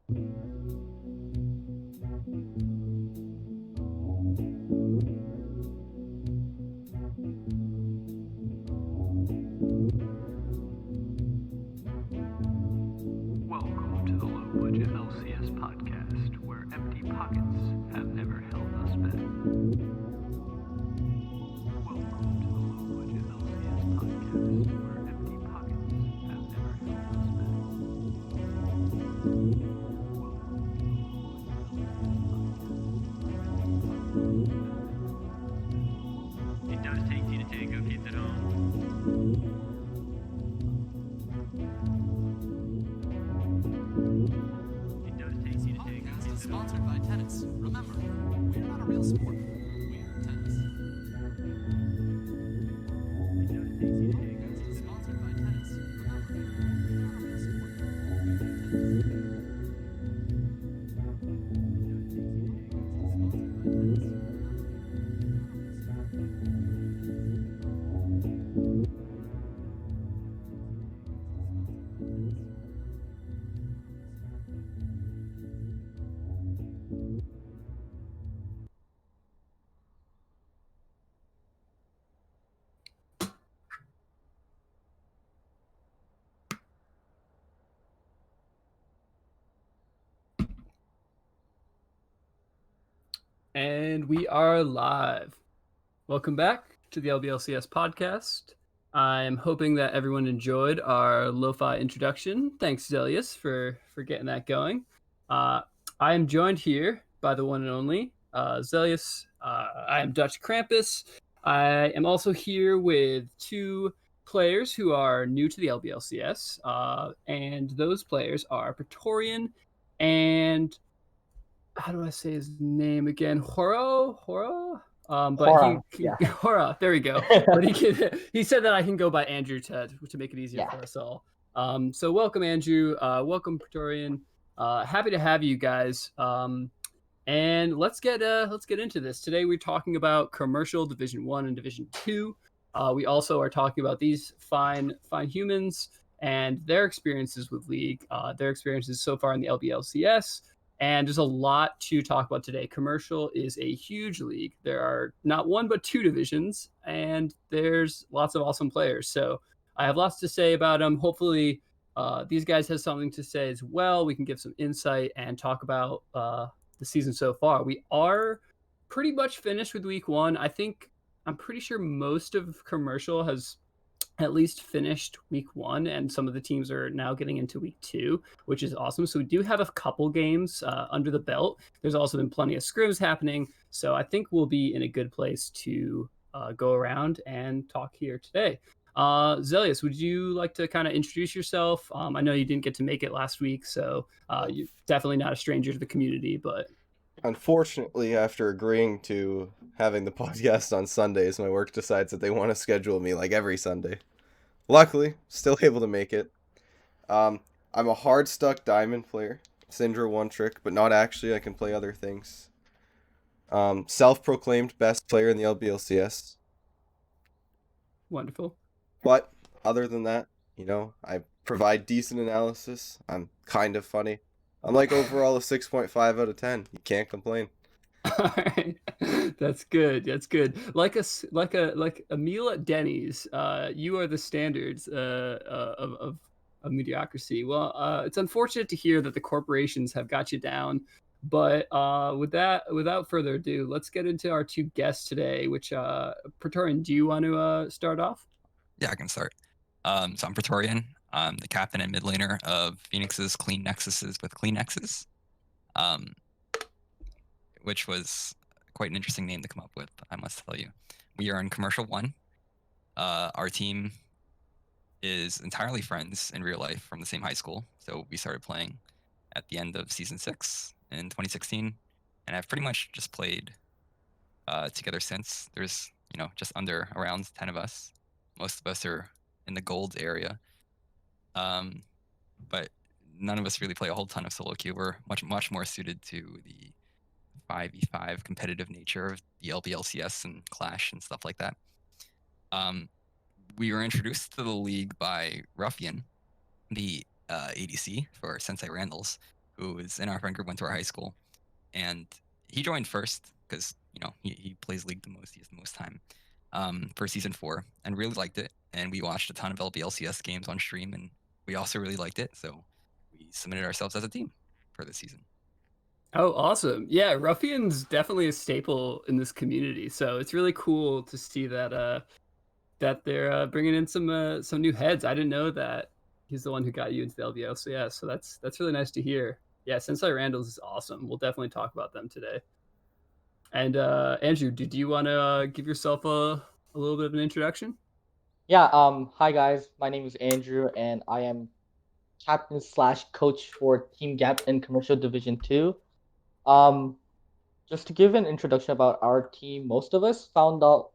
Welcome to the Low Budget LCS podcast, where empty pockets have never held us back. Welcome to the Low Budget LCS podcast, where empty pockets have never held us back. It does take two to tango, kids at home. It does take two to tango, Podcast kids is at home. sponsored by tennis. Remember, we're not a real sport. We're tennis. It does take two to tango. Podcast is sponsored by tennis. Remember, we're not a real sport. We're tennis. And we are live. Welcome back to the LBLCS podcast. I'm hoping that everyone enjoyed our lo-fi introduction. Thanks, Zelius, for getting that going. I am joined here by the one and only Zelius. I am Dutch Krampus. I am also here with two players who are new to the LBLCS, and those players are Praetorian and how do I say his name again? Hora. But Hora, he yeah. Hora. There we go. But he said that I can go by Andrew to make it easier for us all. So welcome, Andrew. Welcome, Praetorian. Happy to have you guys. And let's get into this. Today we're talking about commercial Division 1 and Division 2. We also are talking about these fine humans and their experiences with League, their experiences so far in the LBLCS. And there's a lot to talk about today. Commercial is a huge league. There are not one but two divisions, and there's lots of awesome players. So I have lots to say about them. Hopefully, these guys have something to say as well. We can give some insight and talk about the season so far. We are pretty much finished with week 1. I'm pretty sure most of commercial has at least finished week 1, and some of the teams are now getting into week 2, which is awesome. So we do have a couple games under the belt. There's also been plenty of scrims happening, so I think we'll be in a good place to go around and talk here today. Zelius, would you like to kind of introduce yourself? I know you didn't get to make it last week, so you're definitely not a stranger to the community, but Unfortunately, after agreeing to having the podcast on Sundays, my work decides that they want to schedule me like every Sunday. Luckily, still able to make it. I'm a hard stuck diamond player. Syndra one trick, but not actually. I can play other things. Self-proclaimed best player in the LBLCS. wonderful. But other than that, I provide decent analysis. I'm kind of funny. I'm like overall a 6.5 out of 10. You can't complain. All right. That's good. Like a meal at Denny's, you are the standards of mediocrity. Well, it's unfortunate to hear that the corporations have got you down, but without further ado, let's get into our two guests today. Which Praetorian, do you want to start off? Yeah, I can start. So I'm Praetorian. I'm the captain and mid laner of Phoenix's Clean Nexuses with Clean Nexus, which was quite an interesting name to come up with, I must tell you. We are in Commercial 1. Our team is entirely friends in real life from the same high school. So we started playing at the end of Season 6 in 2016. And I've pretty much just played together since. There's, just around 10 of us. Most of us are in the gold area. But none of us really play a whole ton of solo queue. We're much more suited to the 5v5 competitive nature of the LBLCS and Clash and stuff like that. We were introduced to the league by Ruffian, the ADC for Sensei Randall's. who is in our friend group, went to our high school, and he joined first because he plays League the most. He has the most time for season 4, and really liked it. And we watched a ton of LBLCS games on stream, and we also really liked it. So we submitted ourselves as a team for this season. Oh, awesome. Yeah, Ruffian's definitely a staple in this community. So it's really cool to see that that they're bringing in some new heads. I didn't know that he's the one who got you into the LVL. So yeah, so that's really nice to hear. Yeah, Sensei Randall's is awesome. We'll definitely talk about them today. And Andrew, did you want to give yourself a little bit of an introduction? Yeah. Hi guys. My name is Andrew, and I am captain / coach for Team Gap in Commercial Division 2. Just to give an introduction about our team, most of us found out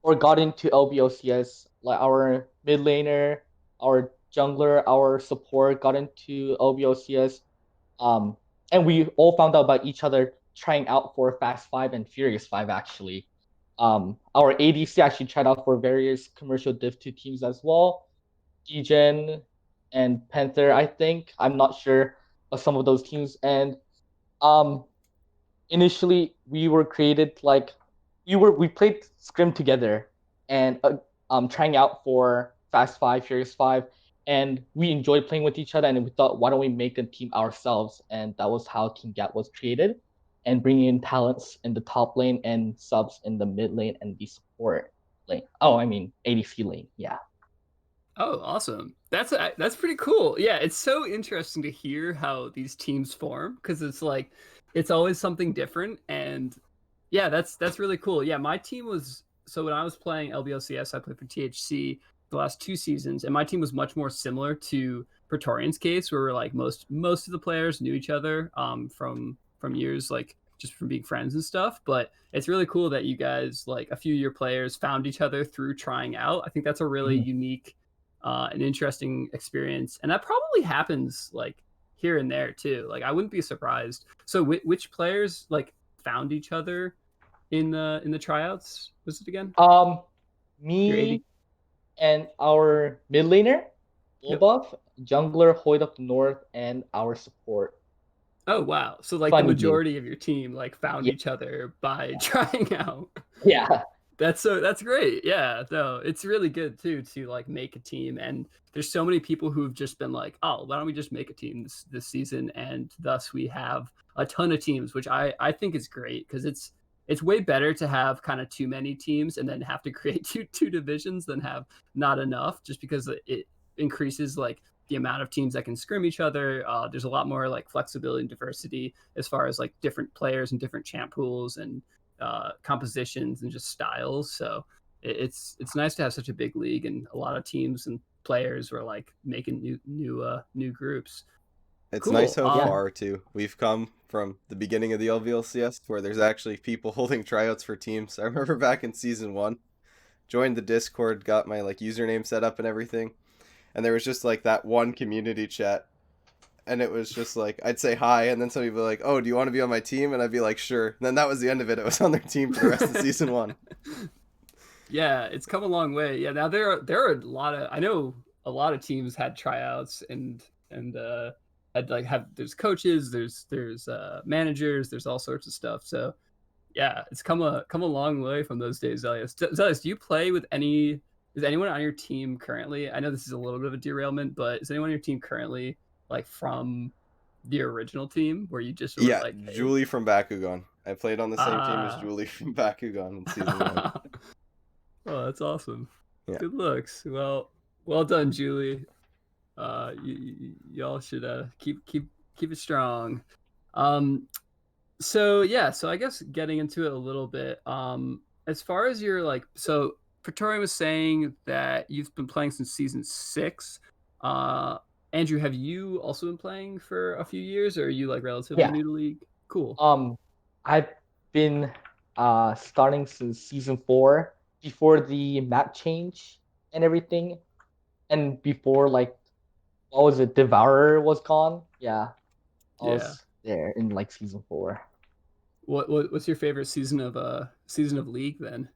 or got into LBOCS, like our mid laner, our jungler, our support got into LBOCS. And we all found out about each other trying out for Fast 5 and Furious 5 actually. Our ADC actually tried out for various commercial Div 2 teams as well. Degen and Panther, I think. I'm not sure of some of those teams. And um initially we were created like we played scrim together and trying out for Fast 5, Furious 5, and we enjoyed playing with each other, and we thought, why don't we make a team ourselves? And that was how Team Gap was created, and bringing in talents in the top lane and subs in the mid lane and the support lane. Oh, I mean ADC lane. Yeah. Oh, awesome. That's pretty cool. Yeah, it's so interesting to hear how these teams form because it's like it's always something different, and yeah, that's really cool. Yeah, my team was so when I was playing LBLCS, I played for THC the last 2 seasons, and my team was much more similar to Praetorian's case, where we're like most of the players knew each other from years like just from being friends and stuff. But it's really cool that you guys like a few year players found each other through trying out. I think that's a really unique an interesting experience, and that probably happens like here and there too. Like I wouldn't be surprised. So which players like found each other in the tryouts? Was it again? Your AD. Me and our mid laner, Yep. Bullbuff, jungler, Hoyd up north, and our support. Oh wow! So like the Funny dude. majority of your team like found Yeah. each other by trying out. Yeah. That's great. Yeah, no, it's really good too to like make a team, and there's so many people who've just been like, oh, why don't we just make a team this season, and thus we have a ton of teams, which I think is great because it's way better to have kind of too many teams and then have to create two divisions than have not enough, just because it increases like the amount of teams that can scrim each other. There's a lot more like flexibility and diversity as far as like different players and different champ pools and compositions and just styles. So it's nice to have such a big league and a lot of teams and players were like making new groups. It's Cool. nice how far too we've come from the beginning of the LVLCS, where there's actually people holding tryouts for teams. I remember back in season 1, joined the Discord, got my like username set up and everything, and there was just like that one community chat, and it was just like I'd say hi, and then somebody would be like, "Oh, do you want to be on my team?" And I'd be like, "Sure." And then that was the end of it. It was on their team for the rest of season 1. Yeah, it's come a long way. Yeah, now there are a lot of I know a lot of teams had tryouts and had like have there's coaches, there's managers, there's all sorts of stuff. So yeah, it's come a long way from those days, Zelius. Zelius, do you play with any? Is anyone on your team currently? I know this is a little bit of a derailment, but is anyone on your team currently like from the original team where you just were Yeah, like, hey? Julie from Bakugan. I played on the same team as Julie from Bakugan in season 1. Oh, that's awesome. Yeah. Good looks. Well done, Julie. Y'all should keep it strong. So yeah, so I guess getting into it a little bit. As far as your like, so Praetorian was saying that you've been playing since season 6. Andrew, have you also been playing for a few years, or are you like relatively new to League? Cool. I've been starting since season 4, before the map change and everything, and before like what was it, Devourer was gone. Yeah, I was there in like season 4. What's your favorite season of League then?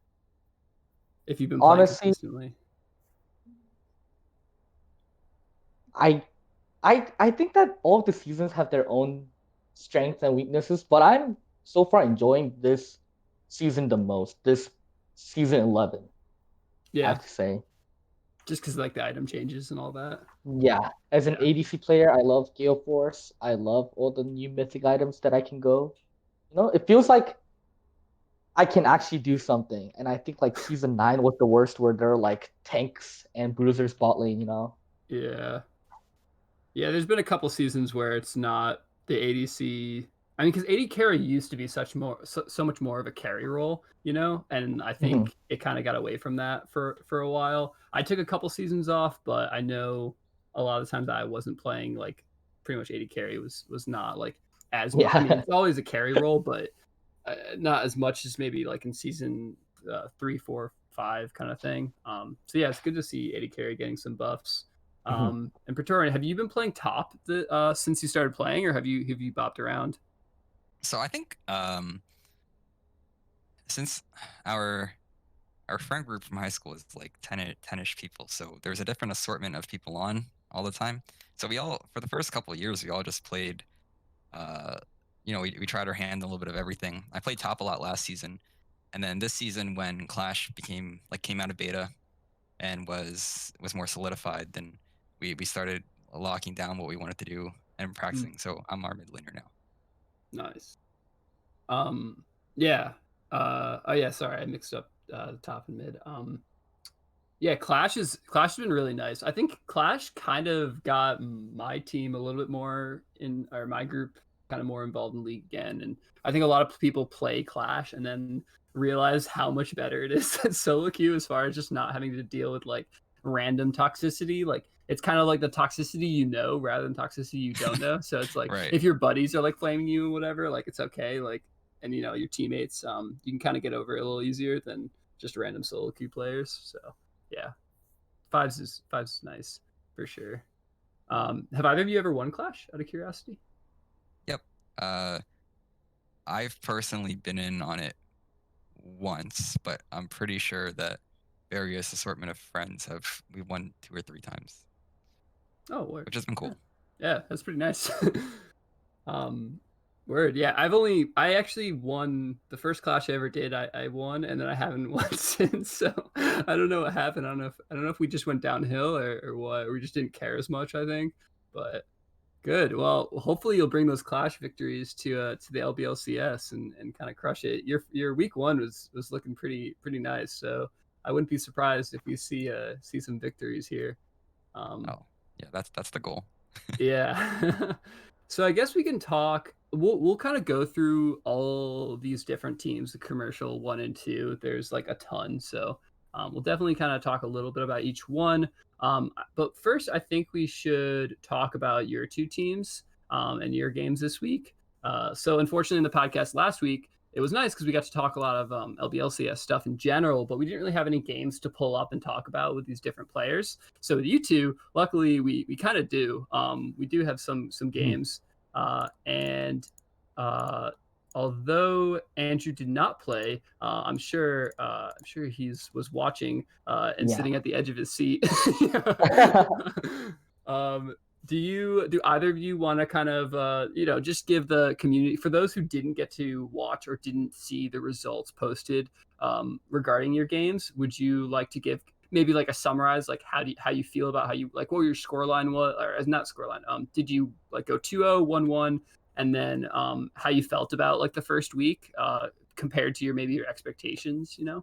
If you've been playing Honestly, consistently. I I think that all of the seasons have their own strengths and weaknesses, but I'm so far enjoying this season the most. This season 11, I Yeah, have to say. just because like the item changes and all that. Yeah, as an Yeah. ADC player, I love Gale Force. I love all the new mythic items that I can go. It feels like I can actually do something. And I think like season 9 was the worst, where there are like tanks and bruisers bot lane. Yeah. Yeah, there's been a couple seasons where it's not the ADC. I mean, because AD carry used to be so much more of a carry role, and I Mhm. think it kind of got away from that for a while. I took a couple seasons off, but I know a lot of the times I wasn't playing like pretty much AD carry was not like as much. I mean, Yeah. it's always a carry role, but not as much as maybe like in season 3, 4, 5 kind of thing. So yeah, it's good to see AD carry getting some buffs. Mhm. And Praetorian, have you been playing top since you started playing, or have you bopped around? So I think since our our friend group from high school is like 10-ish people, so there's a different assortment of people on all the time. So we all, for the first couple of years, we all just played. Uh, we tried our hand in a little bit of everything. I played top a lot last season, and then this season when Clash came out of beta and was more solidified, then we started locking down what we wanted to do and practicing. So I'm our mid laner now. Nice. Um, yeah. Oh yeah. Sorry, I mixed up the top and mid. Yeah, Clash has been really nice. I think Clash kind of got my team a little bit more or my group kind of more involved in League again. And I think a lot of people play Clash and then realize how much better it is than solo queue as far as just not having to deal with like random toxicity. Like it's kind of like the toxicity rather than toxicity you don't know. So it's like Right. if your buddies are like flaming you and whatever, like it's okay. Like and your teammates, you can kind of get over it a little easier than just random solo queue players. So yeah, fives is nice for sure. Have either of you ever won Clash out of curiosity? Yep. Uh, I've personally been in on it once, but I'm pretty sure that various assortment of friends we won 2 or 3 times, Oh, word. which has been cool. Yeah, that's pretty nice. um, word. Yeah, I actually won the first Clash I ever did. I won, and then I haven't won since. So I don't know what happened. I don't know if we just went downhill or what. Or we just didn't care as much. I think, but good. Well, hopefully you'll bring those Clash victories to the LBLCS and kind of crush it. Your week one was looking pretty nice. So I wouldn't be surprised if we see some victories here. Oh, yeah, that's the goal. Yeah. So I guess we can talk. We'll kind of go through all these different teams, the commercial 1 and 2. There's like a ton, so we'll definitely kind of talk a little bit about each one. But first, I think we should talk about your two teams and your games this week. So unfortunately, in the podcast last week, it was nice because we got to talk a lot of LBLCS stuff in general, but we didn't really have any games to pull up and talk about with these different players. So with you two, luckily we kind of do. We do have some games, and although Andrew did not play, I'm sure he's was watching and Yeah. sitting at the edge of his seat. um, do either of you want to kind of just give the community, for those who didn't get to watch or didn't see the results posted regarding your games, would you like to give maybe like a summarize, like how you feel about how you like what your scoreline was, or as not scoreline, did you like go 2-0, 1-1, and then how you felt about like the first week compared to your expectations? You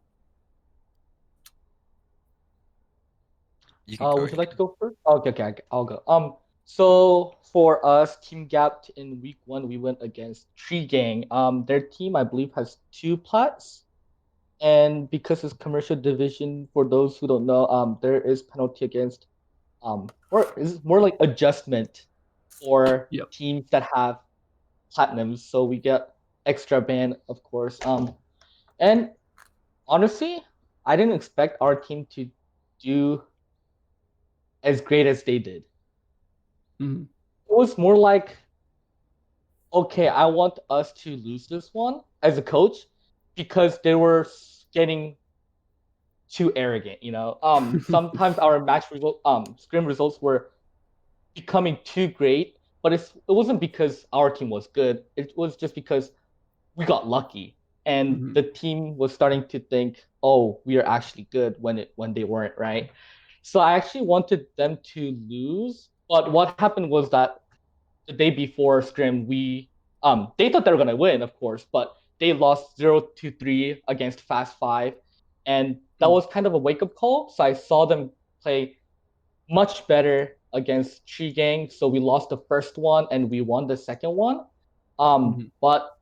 can go Would you like to ahead. go first? Okay, I'll go. So for us, Team Gap in week 1, we went against Tree Gang. Their team, I believe, has 2 plats, and because it's commercial division, for those who don't know, there is penalty against, or is more like adjustment for Yep. teams that have platinums. So we get extra ban, of course. And honestly, I didn't expect our team to do as great as they did. Mm-hmm. It was more like, okay, I want us to lose this one as a coach, because they were getting too arrogant. Sometimes our match result, scrim results were becoming too great, but it wasn't because our team was good. It was just because we got lucky, and Mhm. the team was starting to think, oh, we are actually good when they weren't, right? So I actually wanted them to lose, but what happened was that the day before scrim, they thought they were gonna win, of course, but they lost 0-3 against Fast Five, and that was kind of a wake up call. So I saw them play much better against Tree Gang. So we lost the first one and we won the second one. But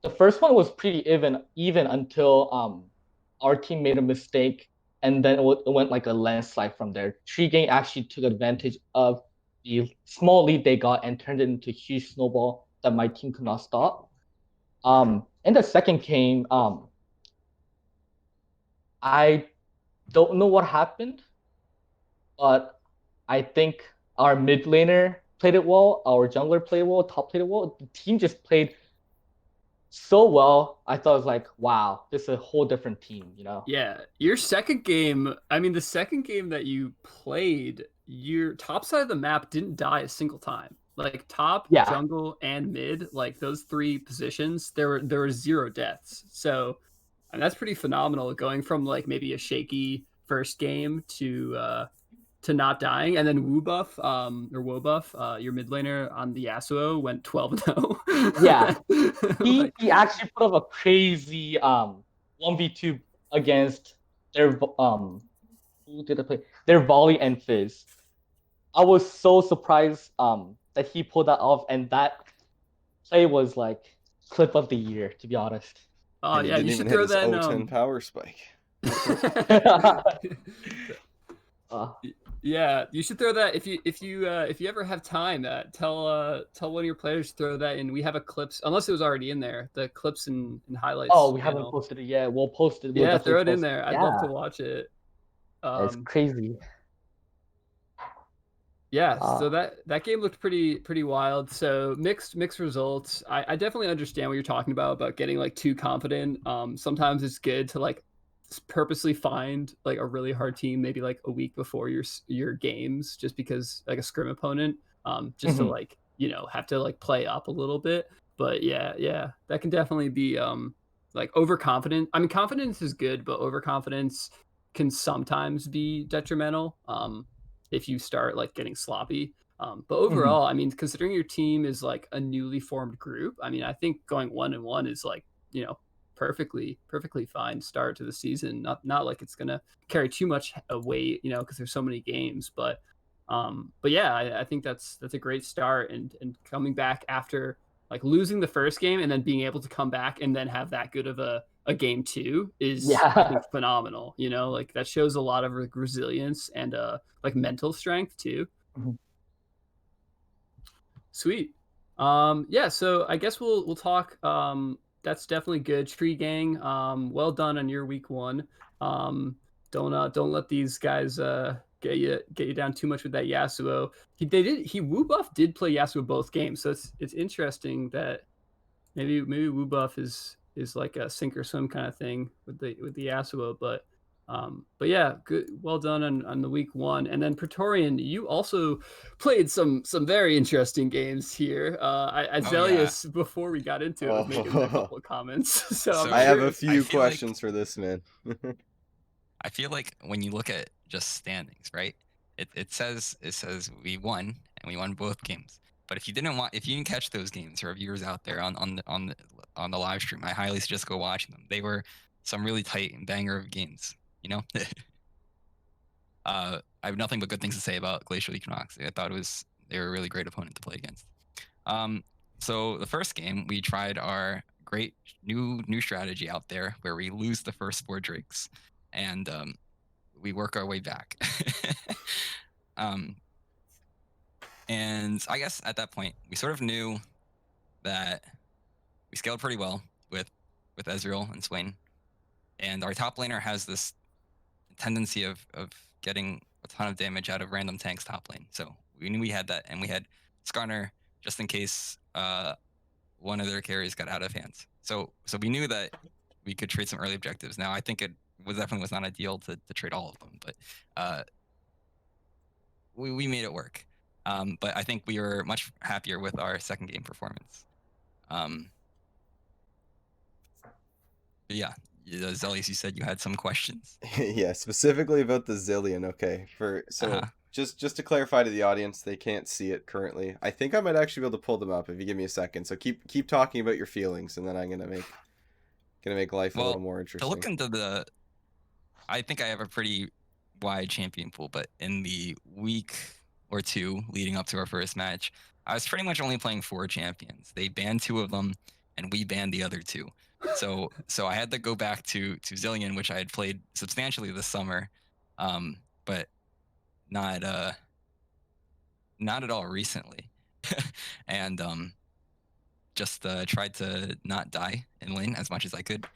the first one was pretty even until our team made a mistake, and then it went like a landslide from there. Tree Gang actually took advantage of the small lead they got and turned it into a huge snowball that my team could not stop. In the second game, I don't know what happened, but I think our mid laner played it well, our jungler played well, top played it well. The team just played so well. I thought it was like, wow, this is a whole different team, you know? Yeah, your second game, I mean, the second game that you played, your top side of the map didn't die a single time. Like top, Yeah. jungle, and mid, like those three positions, there were 0 deaths. So, and that's pretty phenomenal. Going from like maybe a shaky first game to not dying, and then Wobuff, your mid laner on the Yasuo went 12-0. Yeah. Like, He actually put up a crazy 1v2 against their who did I play? Their volley and fizz. I was so surprised that he pulled that off, and that play was like clip of the year, to be honest. oh And he yeah, didn't you even should hit throw his that in, O10 power spike. Uh, Yeah, you should throw that if you ever have time. Tell one of your players to throw that in. We have a clips, unless it was already in there. The clips and highlights we haven't channel. posted it yet. We'll post it. We'll Yeah, throw definitely it in post there. it. I'd love to watch it. It's crazy. Yeah, so that game looked pretty wild. So mixed results. I definitely understand what you're talking about getting like too confident. Sometimes it's good to like purposely find like a really hard team maybe like a week before your games, just because like a scrim opponent, just to like have to like play up a little bit. But yeah, that can definitely be like overconfident. I mean, confidence is good, but overconfidence can sometimes be detrimental. If you start like getting sloppy. But overall, I mean, considering your team is like a newly formed group, I mean, I think going 1-1 is like, perfectly fine start to the season. Not like it's gonna carry too much weight, because there's so many games. But yeah, I think that's a great start, and coming back after like losing the first game and then being able to come back and then have that good of a game two is I think phenomenal. Like that shows a lot of like resilience and like mental strength too. Sweet. Yeah, so I guess we'll talk. That's definitely good. Tree Gang, well done on your week one. Don't let these guys get you down too much with that Yasuo. Woobuff did play Yasuo both games, so it's interesting that maybe Woobuff is like a sink or swim kind of thing with the Yasuo, but yeah, good, well done on the week one. And then Praetorian, you also played some very interesting games here. Azelius, before we got into it, was making a couple of comments. So I have a few questions for this man. I feel like when you look at just standings, right? It says we won and we won both games. But if you didn't catch those games, or viewers out there on the live stream, I highly suggest go watching them. They were some really tight and banger of games. I have nothing but good things to say about Glacial Equinox. I thought they were a really great opponent to play against. So the first game, we tried our great new strategy out there where we lose the first 4 drakes, and we work our way back. And I guess at that point, we sort of knew that we scaled pretty well with Ezreal and Swain, and our top laner has this tendency of getting a ton of damage out of random tanks top lane. So we knew we had that, and we had Skarner just in case one of their carries got out of hands. So we knew that we could trade some early objectives. Now I think it definitely was not ideal to trade all of them, but we made it work. But I think we were much happier with our second game performance. Yeah, Zelius, you said you had some questions. Yeah, specifically about the Zillion. Okay, Uh-huh. just to clarify to the audience, they can't see it currently. I think I might actually be able to pull them up if you give me a second. So keep talking about your feelings, and then I'm gonna make life a little more To look interesting. into I think I have a pretty wide champion pool, but in the week or two leading up to our first match, I was pretty much only playing 4 champions. They banned 2 of them, and we banned the other 2. So I had to go back to Zillion, which I had played substantially this summer, but not not at all recently, and just tried to not die in lane as much as I could.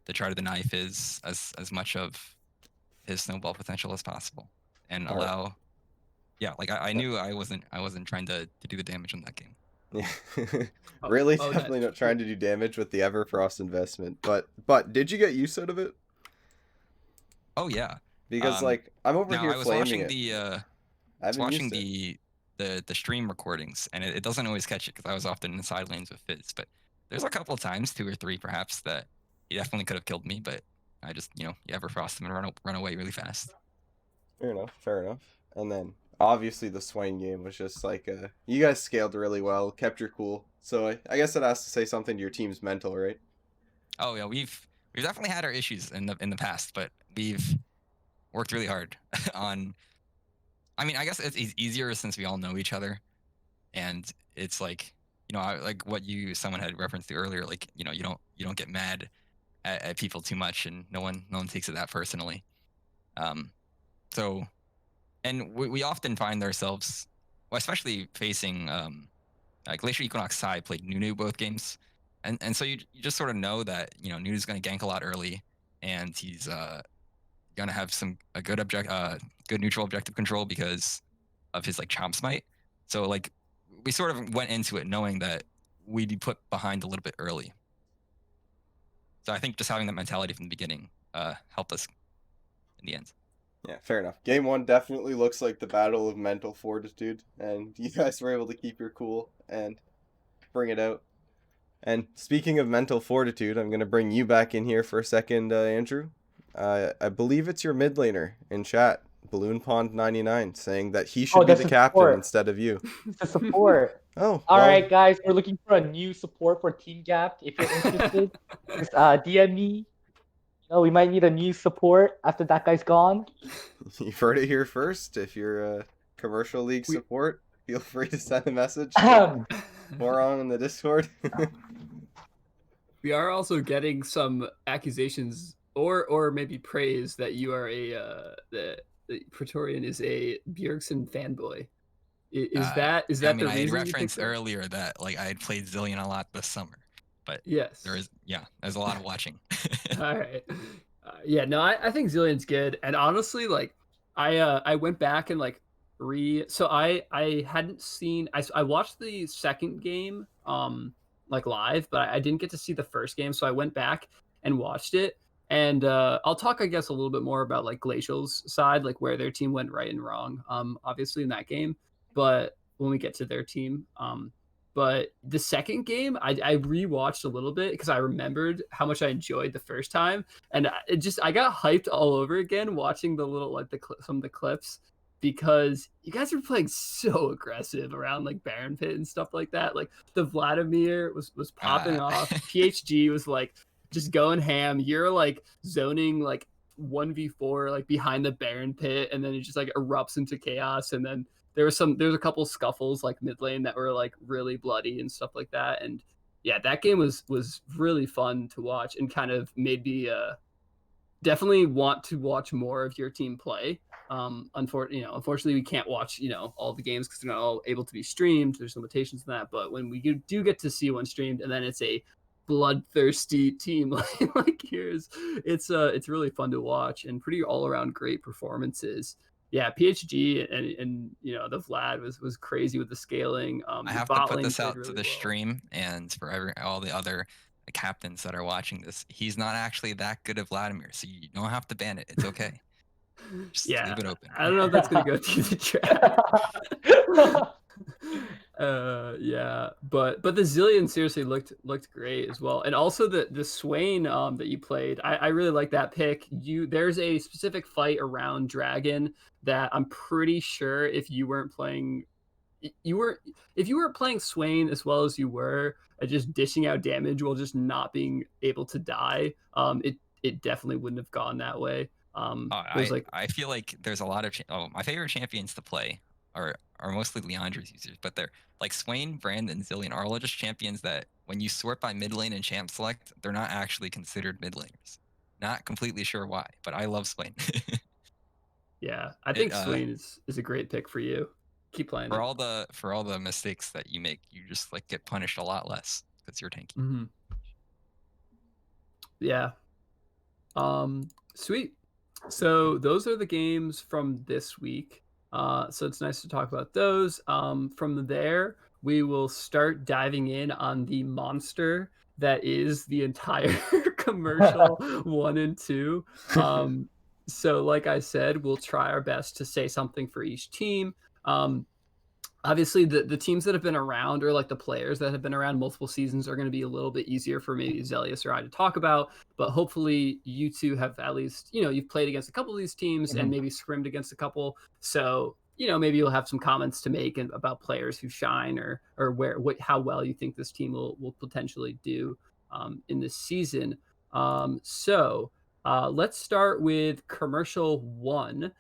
To try to deny his as much of his snowball potential as possible, and All right. allow. Yeah, like I knew I wasn't trying to do the damage in that game. Yeah. Really, definitely not trying to do damage with the Everfrost investment. But did you get use out of it? Oh yeah, Because like I'm over now here I was flaming watching it. I was watching used it. the stream recordings, and it doesn't always catch it because I was often in side lanes with Fizz. But there's a couple of times, 2 or 3 perhaps, that he definitely could have killed me, but I just you Everfrost him and run away really fast. Fair enough. And then obviously the Swain game was just like you guys scaled really well, kept your cool. So I guess that has to say something to your team's mental, right? Oh yeah, we've definitely had our issues in the past, but we've worked really hard on. I mean, I guess it's easier since we all know each other, and it's like like what someone had referenced to earlier. Like you don't get mad at people too much, and no one takes it that personally. So, and we often find ourselves, well, especially facing Glacier Equinox Sai played Nunu both games, and so you just sort of know that Nunu's going to gank a lot early, and he's gonna have a good good neutral objective control because of his like chomp smite. So like we sort of went into it knowing that we'd be put behind a little bit early. So I think just having that mentality from the beginning helped us in the end. Yeah, fair enough. Game 1 definitely looks like the battle of mental fortitude, and you guys were able to keep your cool and bring it out. And speaking of mental fortitude, I'm going to bring you back in here for a second, Andrew. I believe it's your mid laner in chat, Balloon Pond 99, saying that he should be the captain instead of you. The support. Oh, all right, guys, we're looking for a new support for Team Gap. If you're interested, just DM me. We might need a new support after that guy's gone. You've heard it here first. If you're a commercial league support, feel free to send a message to Moron in the Discord. We are also getting some accusations or maybe praise that you are the Praetorian is a Bjergsen fanboy. Is that I mean, the I had reason referenced earlier that like I had played Zillion a lot this summer, but yes, there's a lot of watching. All right, yeah, no, I think Zillion's good, and honestly, like I went back and like so I hadn't seen I watched the second game like live, but I didn't get to see the first game, so I went back and watched it. And I'll talk, I guess, a little bit more about like Glacial's side, like where their team went right and wrong, obviously in that game. But when we get to their team, but the second game, I rewatched a little bit because I remembered how much I enjoyed the first time, and I got hyped all over again watching the little like some of the clips because you guys were playing so aggressive around like Baron Pit and stuff like that. Like the Vladimir was popping off. PHG was like just going ham. You're like zoning like 1v4 like behind the Baron Pit, and then it just like erupts into chaos. And then there's a couple scuffles like mid lane that were like really bloody and stuff like that. And yeah, that game was really fun to watch and kind of made me definitely want to watch more of your team play. Unfortunately, we can't watch all the games because they're not all able to be streamed. There's limitations in that, but when we do get to see one streamed, and then it's a bloodthirsty team like yours, it's really fun to watch and pretty all around great performances. Yeah, PHG and the Vlad was crazy with the scaling. I have to put this out to the stream and for all the other captains that are watching this. He's not actually that good at Vladimir, so you don't have to ban it. It's okay. Just Yeah, leave it open. I don't know if that's gonna go to the trash. Yeah, but the Zillion seriously looked great as well, and also the Swain that you played, I really like that pick. There's a specific fight around Dragon that I'm pretty sure if you weren't playing Swain as well as you were, just dishing out damage while just not being able to die, it definitely wouldn't have gone that way. There's like I feel like there's a lot of my favorite champions to play are mostly Leandra's users, but they're like Swain, Brandon, Zillion are all just champions that when you sort by mid lane and champ select, they're not actually considered mid laners. Not completely sure why, but I love Swain. yeah, I think Swain is a great pick for you. Keep playing for it. all the mistakes that you make, you just like get punished a lot less because you're tanky. Mm-hmm. Yeah. Sweet. So those are the games from this week. So it's nice to talk about those. From there, we will start diving in on the monster that is the entire commercial 1 and 2. So like I said, we'll try our best to say something for each team. Obviously the teams that have been around, or like the players that have been around multiple seasons, are going to be a little bit easier for maybe Zelius or I to talk about, but hopefully you two have at least, you've played against a couple of these teams and maybe scrimmed against a couple, so maybe you'll have some comments to make about players who shine, or how well you think this team will potentially do in this season. So let's start with commercial 1.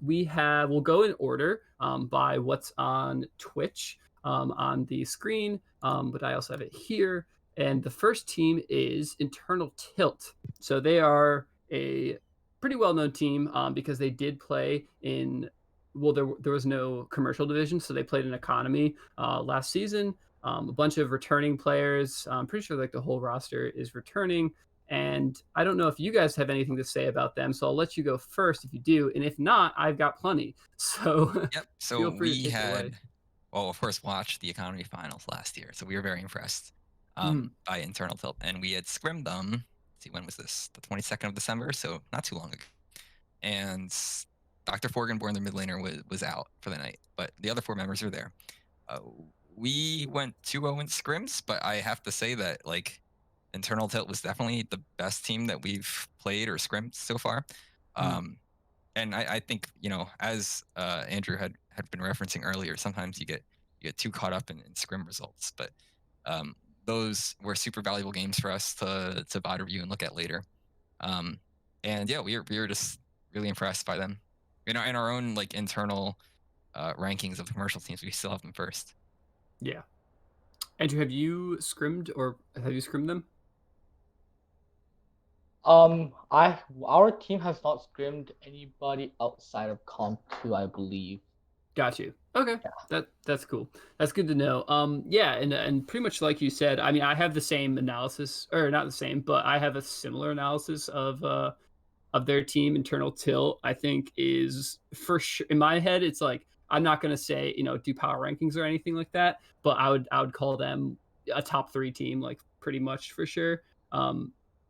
We'll go in order by what's on Twitch on the screen, but I also have it here. And the first team is Internal Tilt. So they are a pretty well-known team because they did play in, well, there was no commercial division, so they played in economy last season. A bunch of returning players. I'm pretty sure like the whole roster is returning. And I don't know if you guys have anything to say about them, so I'll let you go first if you do. And if not, I've got plenty. So Yep. So feel free to we take it away. had, well, of course, watched the economy finals last year, so we were very impressed by Internal Tilt, and we had scrimmed them. Let's see, when was this? The 22nd of December, so not too long ago. And Dr. Forgenborn, the mid laner, was out for the night, but the other 4 members are there. We went 2-0 in scrims, but I have to say that like Internal Tilt was definitely the best team that we've played or scrimmed so far. And I think, as Andrew had been referencing earlier, sometimes you get too caught up in scrim results, but those were super valuable games for us to VOD review and look at later. And yeah, we were just really impressed by them. In our own like internal rankings of the commercial teams, we still have them first. Yeah. Andrew, have you scrimmed them? Our team has not scrimmed anybody outside of Comp 2, I believe. Got you. Okay. Yeah. That's cool. That's good to know. Yeah, and pretty much like you said, I mean, I have the same analysis, or not the same, but I have a similar analysis of their team. Internal Tilt, I think, is for sure in my head. It's like, I'm not gonna say do power rankings or anything like that, but I would call them a top 3 team, like pretty much for sure.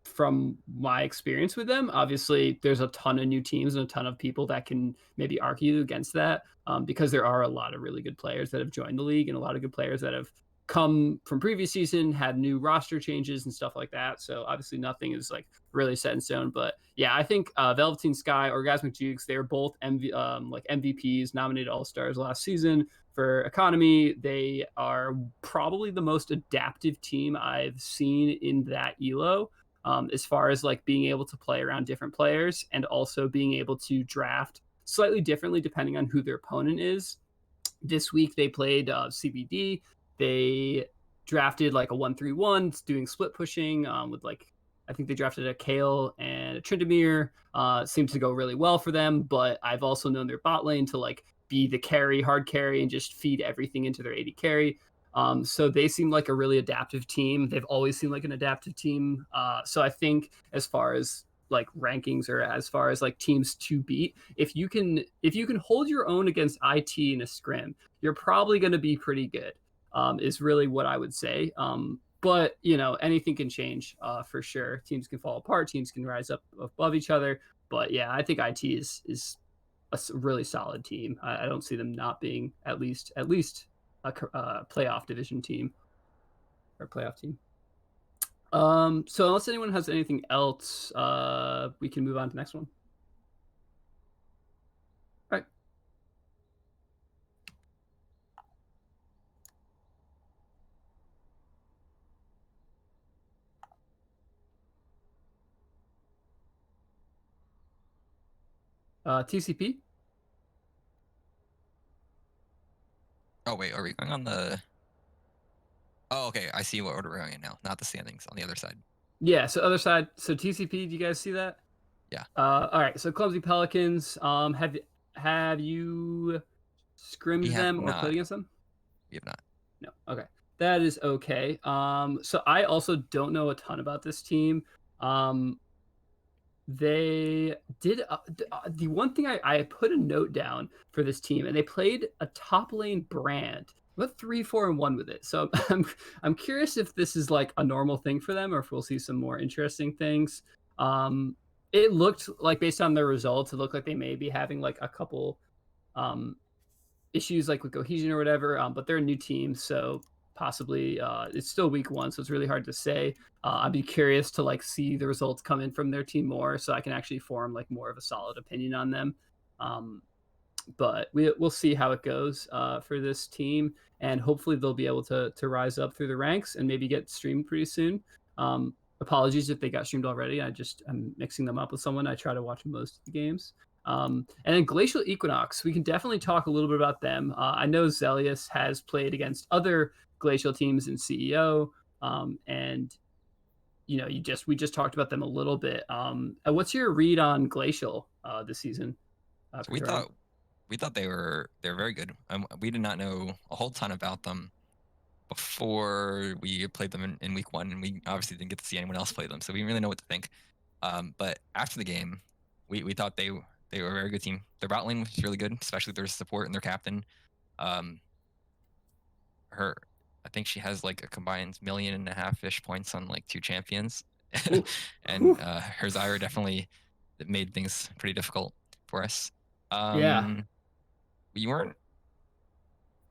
From my experience with them, obviously there's a ton of new teams and a ton of people that can maybe argue against that, because there are a lot of really good players that have joined the league and a lot of good players that have come from previous season, had new roster changes and stuff like that. So obviously nothing is like really set in stone. But yeah, I think Velveteen Sky, Orgasmic Jukes, they're both MVPs, nominated All-Stars last season for economy. They are probably the most adaptive team I've seen in that ELO. As far as like being able to play around different players and also being able to draft slightly differently depending on who their opponent is. This week they played CBD. They drafted like a 1-3-1, doing split pushing with like, I think they drafted a Kale and a Tryndamere. Seems to go really well for them, but I've also known their bot lane to like be the carry, hard carry, and just feed everything into their AD carry. So they seem like a really adaptive team. They've always seemed like an adaptive team. So I think as far as like rankings, or as far as like teams to beat, if you can hold your own against IT in a scrim, you're probably going to be pretty good. Is really what I would say. But anything can change for sure. Teams can fall apart. Teams can rise up above each other. But yeah, I think IT is a really solid team. I don't see them not being at least a playoff division team or playoff team. So unless anyone has anything else, we can move on to the next one. All right. TCP. Oh wait, are we going on the? Oh, okay. I see what order we're going in now. Not the standings on the other side. Yeah. So other side. So TCP. Do you guys see that? Yeah. All right. So Clumsy Pelicans. Have you scrimmed them or played against them? We have not. No. Okay. That is okay. So I also don't know a ton about this team. They did the one thing I put a note down for this team, and they played a top lane brand. Went 3-4-1 with it. So I'm curious if this is like a normal thing for them, or if we'll see some more interesting things. It looked like, based on their results, it looked like they may be having like a couple issues like with cohesion or whatever. But they're a new team, so possibly it's still week 1, so it's really hard to say. I'd be curious to like see the results come in from their team more, so I can actually form like more of a solid opinion on them. But we'll see how it goes for this team, and hopefully they'll be able to rise up through the ranks and maybe get streamed pretty soon. Apologies if they got streamed already. I'm mixing them up with someone. I try to watch most of the games. And then Glacial Equinox, we can definitely talk a little bit about them. I know Zelius has played against other Glacial teams in CEO, and we just talked about them a little bit. What's your read on Glacial this season? So we thought they're very good. We did not know a whole ton about them before we played them in week 1, and we obviously didn't get to see anyone else play them, so we didn't really know what to think. But after the game, we thought they were a very good team. Their bot lane was really good, especially their support and their captain. I think she has like a combined 1.5 million-ish points on like 2 champions. And her Zyra definitely made things pretty difficult for us. Yeah. We weren't.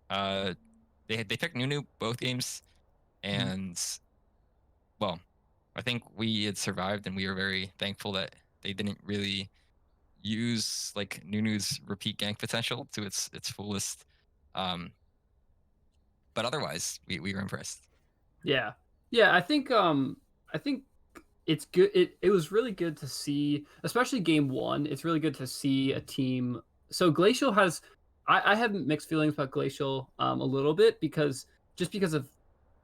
They picked Nunu both games, and well, I think we had survived, and we were very thankful that they didn't really use like Nunu's repeat gank potential to its fullest. But otherwise, we were impressed. Yeah. I think it's good. It was really good to see, especially game 1. It's really good to see a team. So Glacial has, I have mixed feelings about Glacial a little bit, because of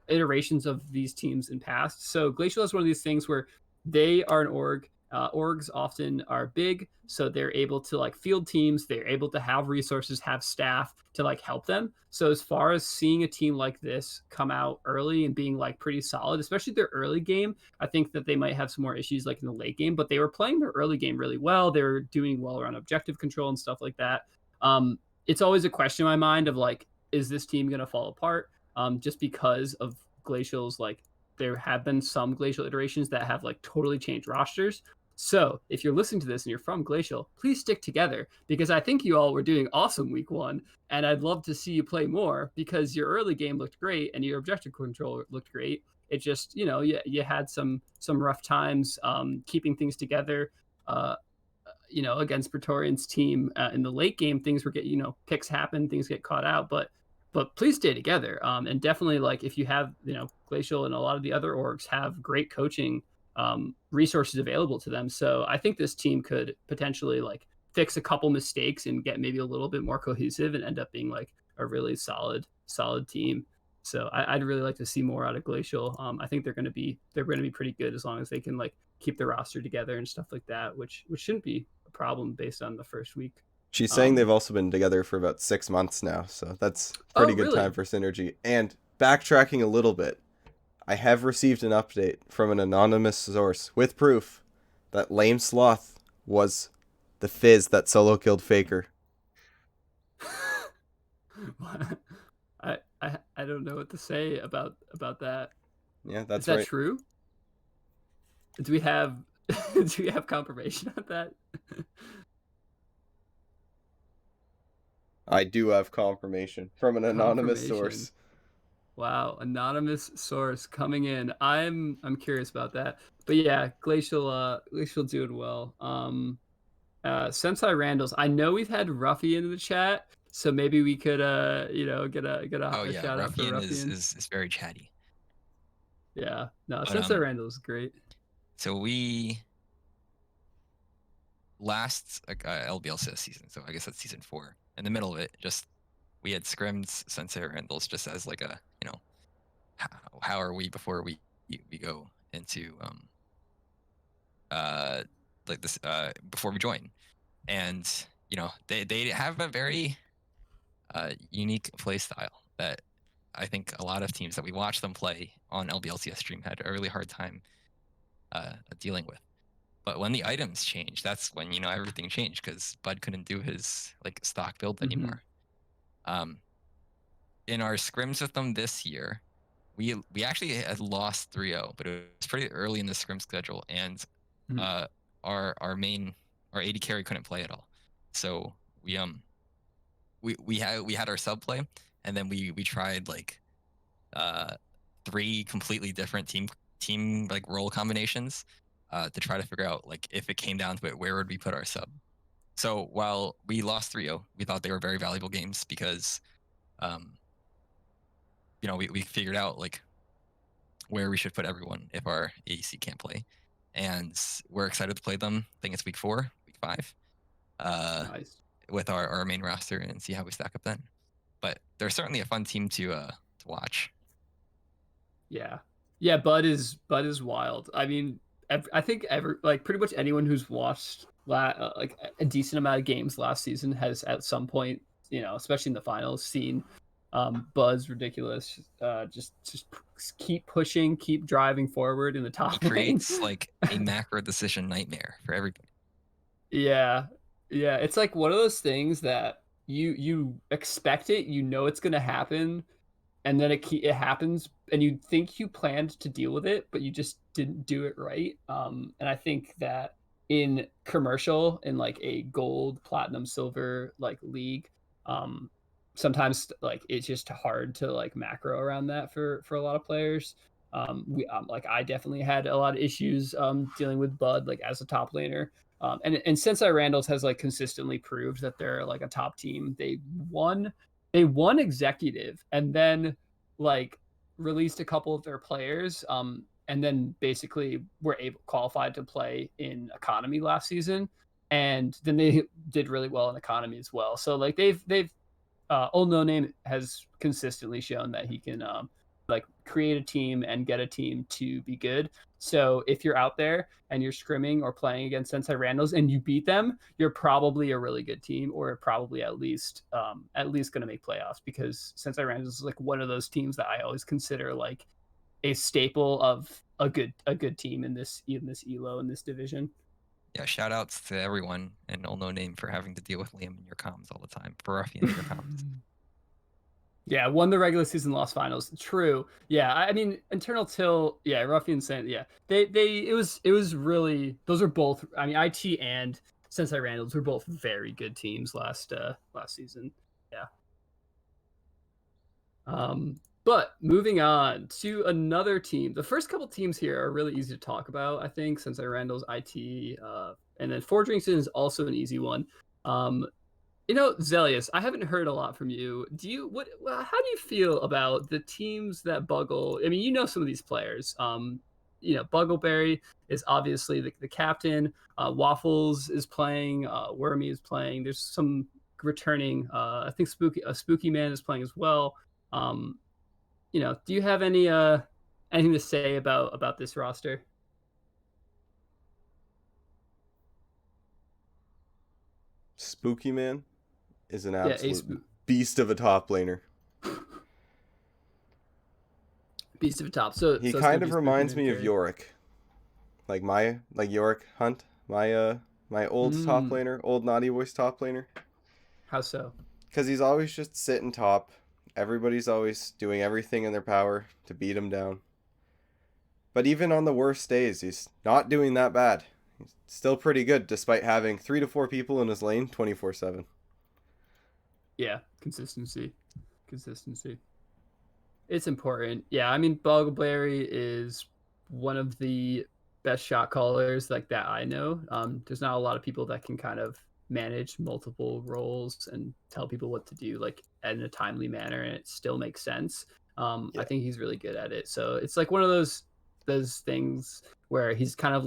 iterations of these teams in past. So Glacial is one of these things where they are an org. Orgs often are big, so they're able to like field teams. They're able to have resources, have staff to like help them. So as far as seeing a team like this come out early and being like pretty solid, especially their early game, I think that they might have some more issues like in the late game, but they were playing their early game really well. They were doing well around objective control and stuff like that. It's always a question in my mind of like, is this team going to fall apart? Just because of Glacial's, like, there have been some Glacial iterations that have like totally changed rosters. So if you're listening to this and you're from Glacial, please stick together, because I think you all were doing awesome week 1, and I'd love to see you play more, because your early game looked great and your objective control looked great. It just, you had some rough times keeping things together. Against Praetorian's team in the late game, things were picks happen, things get caught out, but please stay together. And definitely, like, if you have, Glacial and a lot of the other orgs have great coaching resources available to them. So I think this team could potentially like fix a couple mistakes and get maybe a little bit more cohesive and end up being like a really solid team. So I'd really like to see more out of Glacial. I think they're going to be pretty good as long as they can like keep the roster together and stuff like that, which shouldn't be a problem based on the first week. She's saying they've also been together for about 6 months now, so that's pretty good time for synergy. And backtracking a little bit, I have received an update from an anonymous source with proof that Lame Sloth was the Fizz that solo killed Faker. I don't know what to say about that. Yeah, that's Is that right. true? Do we have Do you have confirmation on that? I do have confirmation from an anonymous source. Wow, anonymous source coming in. I'm curious about that. But yeah, Glacial doing well. Sensei Randall's. I know we've had Ruffy in the chat, so maybe we could get Oh a yeah, shout out for Ruffian Ruffian. is very chatty. Yeah. No, But, Sensei Randall's great. So we last LBLCS season, so I guess that's season 4. In the middle of it, just we had scrimmed Sensei Randall's just as like a, how are we before we go into like this before we join. And they have a very unique play style that I think a lot of teams that we watch them play on LBLCS stream had a really hard time dealing with. But when the items changed, that's when everything changed because Bud couldn't do his like stock build anymore. In our scrims with them this year, we actually had lost 3-0, but it was pretty early in the scrim schedule, and our AD carry couldn't play at all. So we had our sub play, and then we tried like 3 completely different team like role combinations to try to figure out like if it came down to it, where would we put our sub. So while we lost 3-0, we thought they were very valuable games because we figured out like where we should put everyone if our AEC can't play, and we're excited to play them. I think it's week 4, week 5, Nice. with our main roster and see how we stack up then. But they're certainly a fun team to watch. Yeah, Bud is wild. I mean, I think pretty much anyone who's watched like a decent amount of games last season has at some point, especially in the finals, seen Bud's ridiculous. Just keep pushing, keep driving forward in the top He creates lane. like a macro decision nightmare for everybody. Yeah, it's like one of those things that you expect it, it's gonna happen, and then it happens, and you think you planned to deal with it, but you just didn't do it right. And I think that in commercial, in like a gold, platinum, silver like league, sometimes like it's just hard to like macro around that for a lot of players. Like I definitely had a lot of issues dealing with Bud like as a top laner. And Sensei Randall's has like consistently proved that they're like a top team. They won executive and then like released a couple of their players and then basically were able qualified to play in economy last season, and then they did really well in economy as well. So like they've Old No Name has consistently shown that he can like create a team and get a team to be good. So if you're out there and you're scrimming or playing against Sensei Randalls and you beat them, you're probably a really good team, or probably at least going to make playoffs, because Sensei Randalls is like one of those teams that I always consider like a staple of a good team in this elo in this division. Yeah, shout outs to everyone and Old No Name for having to deal with Liam in your comms all the time. For Ruffian in your comms. Yeah, won the regular season, lost finals. True. Yeah, I mean, Internal Till. Yeah, Ruffian saying. Yeah, it was really, those are both. I mean, IT and Sensei Randalls were both very good teams last season. Yeah. But moving on to another team. The first couple teams here are really easy to talk about, I think. Sensei Randalls, IT, and then Fordrington is also an easy one. Zelius, I haven't heard a lot from you. How do you feel about the teams that Buggle? I mean, some of these players. Buggleberry is obviously the captain. Waffles is playing. Wormy is playing. There's some returning. I think Spooky Man is playing as well. Do you have anything to say about this roster? Spooky Man is an absolute beast of a top laner. Beast of a top. So he kind of reminds me of Yorick, like Yorick Hunt, my old top laner, old naughty voice top laner. How so? Because he's always just sitting top. Everybody's always doing everything in their power to beat him down. But even on the worst days, he's not doing that bad. He's still pretty good despite having 3 to 4 people in his lane 24/7. Yeah, consistency. It's important. Yeah, I mean, Bugberry is one of the best shot callers like that I know. There's not a lot of people that can kind of manage multiple roles and tell people what to do like in a timely manner and it still makes sense. I think he's really good at it. So it's like one of those things where he's kind of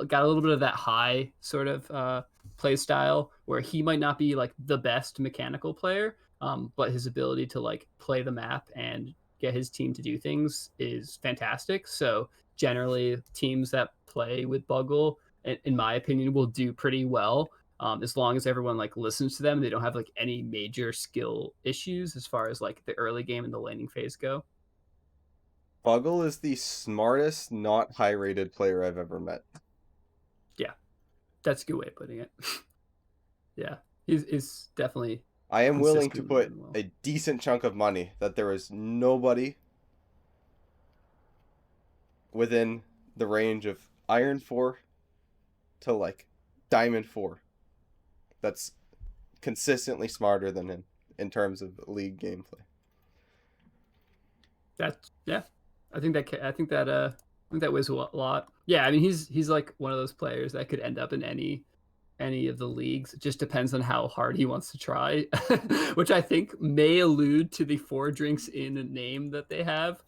got a little bit of that high sort of play style where he might not be like the best mechanical player, but his ability to like play the map and get his team to do things is fantastic. So generally, teams that play with Buggle, in my opinion, will do pretty well as long as everyone like listens to them. They don't have like any major skill issues as far as like the early game and the laning phase go. Buggle is the smartest, not high-rated player I've ever met. Yeah, that's a good way of putting it. Yeah, he's definitely. I am willing to put well. a decent chunk of money that there is nobody within the range of Iron 4 to like Diamond 4 that's consistently smarter than him in terms of league gameplay. I think that weighs a lot. Yeah, I mean he's like one of those players that could end up in any of the leagues. It just depends on how hard he wants to try, which I think may allude to the 4 drinks in name that they have.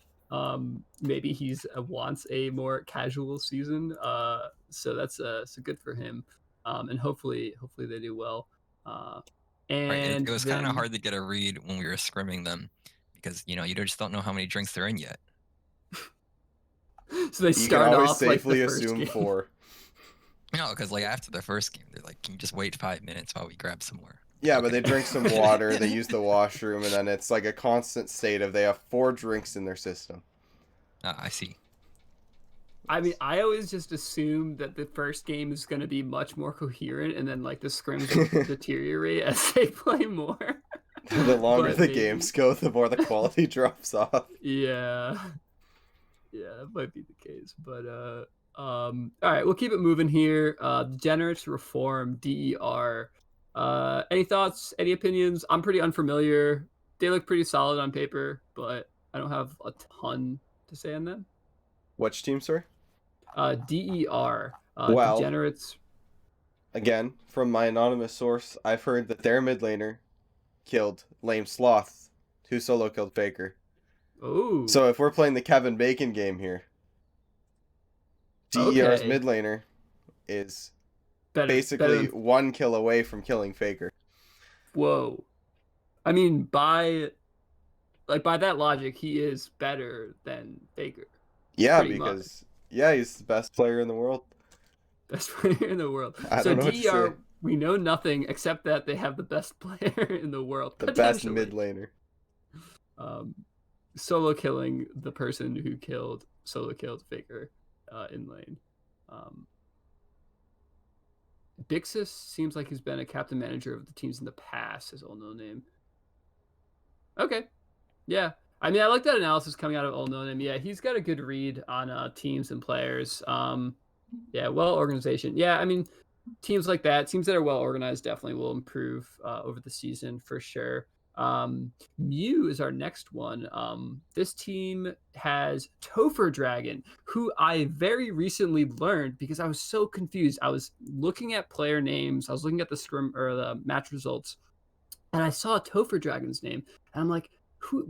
Maybe he's wants a more casual season. So that's so good for him. And hopefully they do well. And Right, it was kind then- of hard to get a read when we were scrimming them because you just don't know how many drinks they're in yet. So they You start can always off like safely the first assume game. 4. No, because like after the first game, they're like, "Can you just wait 5 minutes while we grab some more?" Yeah, Okay. but they drink some water, they use the washroom, and then it's like a constant state of they have 4 drinks in their system. I see. I mean, I always just assume that the first game is going to be much more coherent, and then like the scrims will deteriorate as they play more. The longer But the maybe- games go, the more the quality drops off. Yeah, that might be the case. But all right, we'll keep it moving here. Degenerates Reform, DER. Any thoughts? Any opinions? I'm pretty unfamiliar. They look pretty solid on paper, but I don't have a ton to say on them. Which team, sir? DER. Well- Degenerates. Again, from my anonymous source, I've heard that their mid laner killed Lame Sloth, who solo killed Faker. Oh. So if we're playing the Kevin Bacon game here, DER's Okay. mid laner is better basically than- 1 kill away from killing Faker. Whoa. I mean, by that logic, he is better than Faker. Yeah, Pretty because he's the best player in the world. Best player in the world. I So don't know what to DER, say. we know nothing except that they have the best player in the world. The best potentially. mid laner. Solo killing the person who solo killed Faker in lane. Bixus seems like he's been a captain manager of the teams in the past, his old no name. Okay. Yeah. I mean, I like that analysis coming out of old no name. Yeah, he's got a good read on teams and players. Well organization. Yeah, I mean, teams like that, teams that are well organized definitely will improve over the season for sure. Mew is our next one. This team has Topher Dragon, who I very recently learned because I was so confused. I was looking at player names, I was looking at the scrim or the match results, and I saw Topher Dragon's name, and I'm like,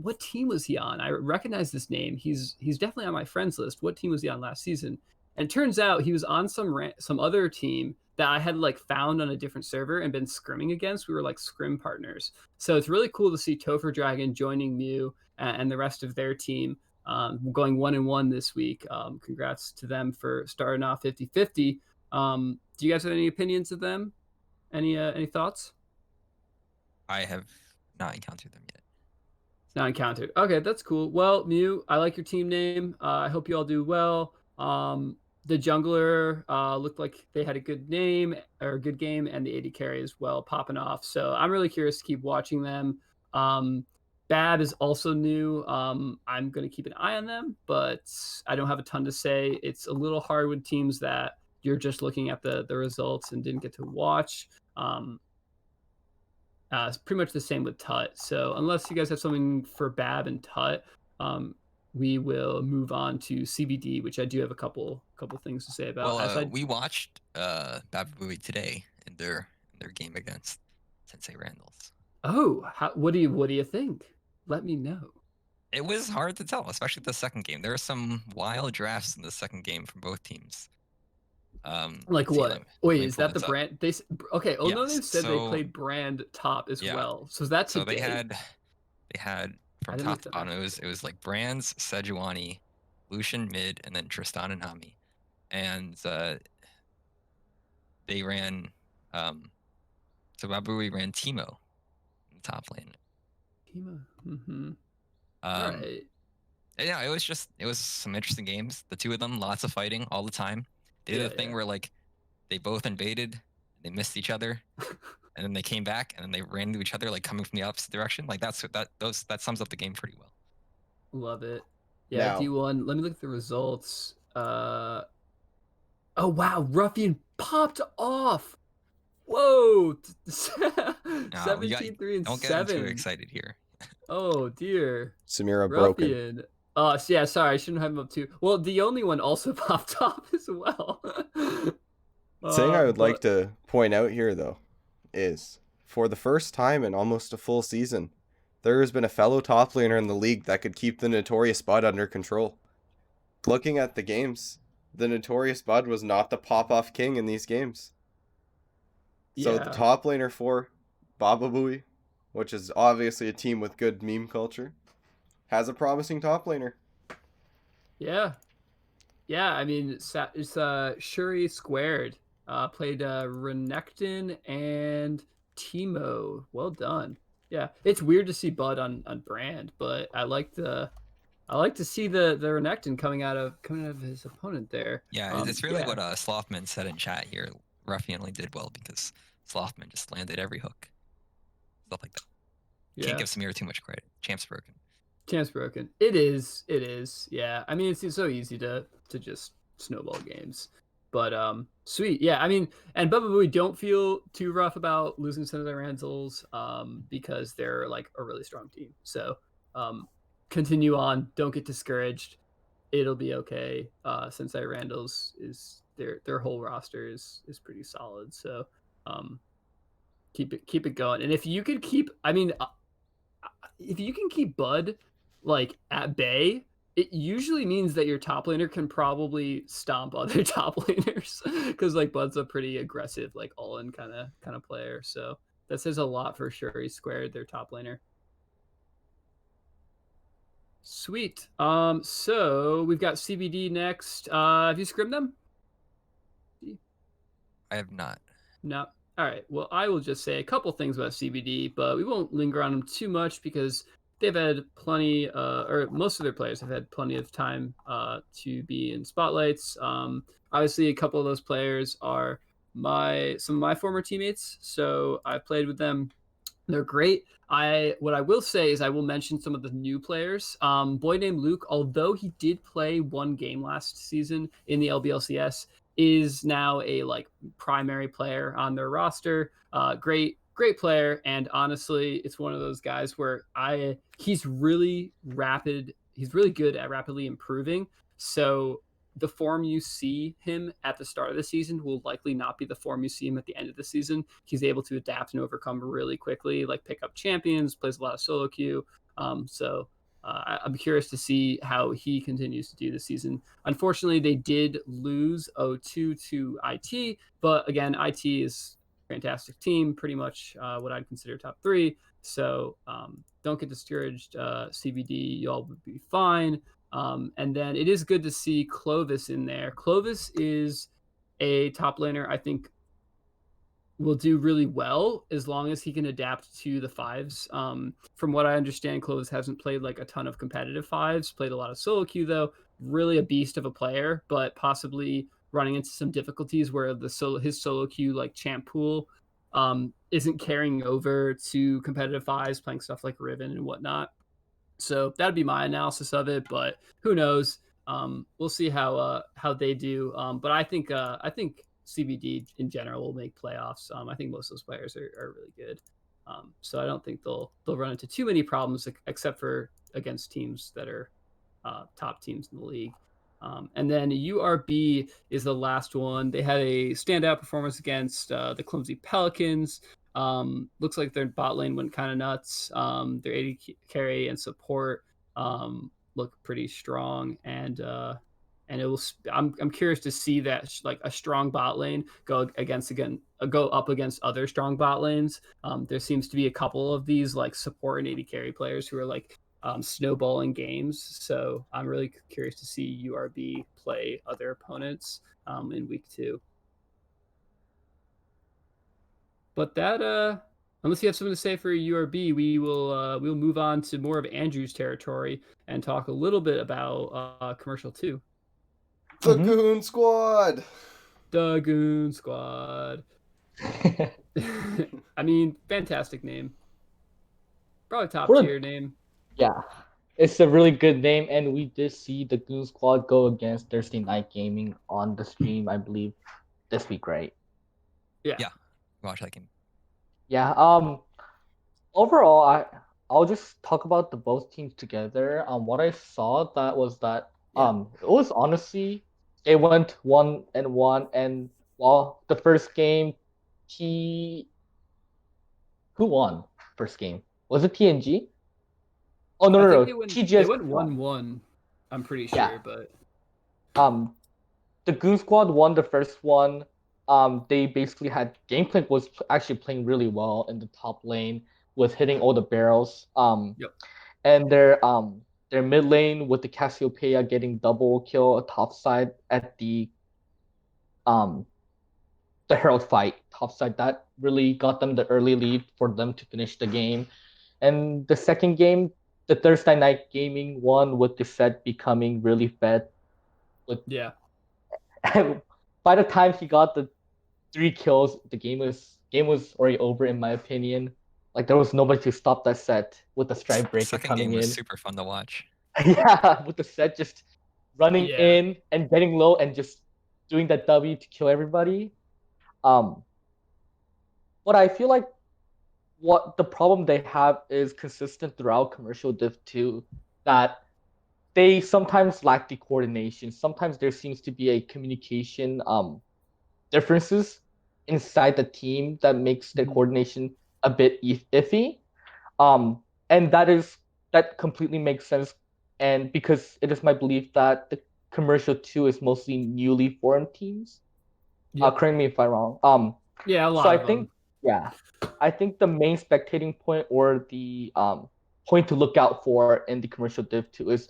what team was he on? I recognize this name. He's definitely on my friends list. What team was he on last season? And it turns out he was on some other team that I had like found on a different server and been scrimming against. We were like scrim partners. So it's really cool to see Topher Dragon joining Mew and the rest of their team going 1-1 this week. Congrats to them for starting off 50-50. Do you guys have any opinions of them? Any thoughts? I have not encountered them yet. Not encountered. Okay, that's cool. Well, Mew, I like your team name. I hope you all do well. The jungler looked like they had a good name or a good game, and the AD carry as well popping off. So I'm really curious to keep watching them. Bab is also new. I'm going to keep an eye on them, but I don't have a ton to say. It's a little hard with teams that you're just looking at the results and didn't get to watch. It's pretty much the same with Tut. So unless you guys have something for Bab and Tut, we will move on to CBD, which I do have a couple things to say about. Well, we watched Bababooey today in their game against Sensei Randall's. Oh, what do you think? Let me know. It was hard to tell, especially the second game. There were some wild drafts in the second game from both teams. Like let's see, what? let Wait, me is pull that the this up. brand? Okay. Oh no, Yes, they said they so- played brand top as Yeah. well. So that's So today. they had I from didn't top look to that up. bottom. It was like Brands, Sejuani, Lucian mid, and then Tristan and Nami. And they ran so Babui ran Timo in the top lane. Timo. Mm-hmm. All Um, right. Yeah, it was some interesting games. The two of them, lots of fighting all the time. They did Yeah, a thing yeah. where like they both invaded, they missed each other, and then they came back and then they ran into each other like coming from the opposite direction. Like that sums up the game pretty well. Love it. Yeah, Now- D1. Let me look at the results. Oh wow, Ruffian popped off. Whoa. 17-3 and Don't get 7. too excited here. Oh dear. Samira broken. Ruffian. So yeah, sorry, I shouldn't have him up too. Well, the only one also popped off as well. Thing I would like But- to point out here, though, is for the first time in almost a full season, there has been a fellow top laner in the league that could keep the Notorious Bud under control. Looking at the games, the Notorious Bud was not the pop-off king in these games. So Yeah. the top laner for Bababooey, which is obviously a team with good meme culture, has a promising top laner. Yeah. Yeah, I mean, it's Shuri squared. Played Renekton and Timo. Well done. Yeah, it's weird to see Bud on brand, but I like to see the Renekton coming out of his opponent there. Yeah, it's really yeah. what Slothman said in chat here. Ruffian only did well because Slothman just landed every hook. Stuff like that. Yeah. Can't give Samir too much credit. Champ's broken. Champ's broken. It is. Yeah. I mean, it's so easy to just snowball games. But sweet. Yeah, I mean, and Bubba Booey don't feel too rough about losing Senator Randall's because they're like a really strong team. So continue on. Don't get discouraged. It'll be okay. Sensei Randall's is their whole roster is pretty solid. So keep it going. And if you could keep, I mean, if you can keep Bud like at bay, it usually means that your top laner can probably stomp other top laners because like Bud's a pretty aggressive, like all-in kind of player. So that says a lot for Shuri squared, their top laner. Sweet. So we've got CBD next. Have you scrimmed them? I have not. No. All right. Well, I will just say a couple things about CBD, but we won't linger on them too much because they've had plenty, or most of their players have had plenty of time to be in spotlights. Obviously, a couple of those players are some of my former teammates, so I played with them. They're great. What I will say is I will mention some of the new players. Boy named Luke, although he did play one game last season in the LBLCS, is now a like primary player on their roster. Great player, and honestly, it's one of those guys where he's really rapid. He's really good at rapidly improving. So the form you see him at the start of the season will likely not be the form you see him at the end of the season. He's able to adapt and overcome really quickly, like pick up champions, plays a lot of solo queue. So I'm curious to see how he continues to do this season. Unfortunately, they did lose 0-2 to IT, but again, IT is a fantastic team, pretty much what I'd consider top 3. So don't get discouraged. CBD, y'all would be fine. And then it is good to see Clovis in there. Clovis is a top laner I think will do really well as long as he can adapt to the fives. From what I understand, Clovis hasn't played like a ton of competitive fives, played a lot of solo queue though. Really a beast of a player, but possibly running into some difficulties where his solo queue like champ pool isn't carrying over to competitive fives, playing stuff like Riven and whatnot. So that'd be my analysis of it, but who knows? We'll see how they do. But I think CBD in general will make playoffs. I think most of those players are really good. So I don't think they'll run into too many problems except for against teams that are top teams in the league. And then URB is the last one. They had a standout performance against the Clumsy Pelicans. Looks like their bot lane went kind of nuts. Their AD carry and support look pretty strong, and it will. I'm curious to see that like a strong bot lane go up against other strong bot lanes. There seems to be a couple of these like support and AD carry players who are like snowballing games. So I'm really curious to see URB play other opponents in week 2. But that unless you have something to say for URB, we'll move on to more of Andrew's territory and talk a little bit about commercial 2. The Goon Squad. The Goon Squad. I mean, fantastic name. Probably top tier name. Yeah, it's a really good name, and we did see the Goon Squad go against Thursday Night Gaming on the stream, I believe, this week, right? Yeah. Watch that game. Yeah. Overall, I'll just talk about the both teams together. What I saw that was that it was honestly they went 1-1, and well, the first game, T who won first game? Was it TNG? Oh no, I no, think no. they TGS went 1-1. I'm pretty sure, Yeah. but the Goon Squad won the first one. They basically had Gameplay was actually playing really well in the top lane with hitting all the barrels. Yep. And their mid lane with the Cassiopeia getting double kill top side at the Herald fight top side, that really got them the early lead for them to finish the game. And the second game, the Thursday Night Gaming won with the set becoming really fed. Yeah. By the time he got the 3 kills, the game was already over in my opinion. Like there was nobody to stop that set with the stride breaker Second coming game was in. super fun to watch. Yeah, with the set just running Yeah. in and getting low and just doing that W to kill everybody. But I feel like what the problem they have is consistent throughout commercial div 2, that they sometimes lack the coordination. Sometimes there seems to be a communication differences inside the team that makes their coordination a bit iffy. And that completely makes sense. And because it is my belief that the commercial 2 is mostly newly formed teams. Correct me if I'm wrong. Yeah, a lot so of them. I think the main spectating point or the point to look out for in the commercial div 2 is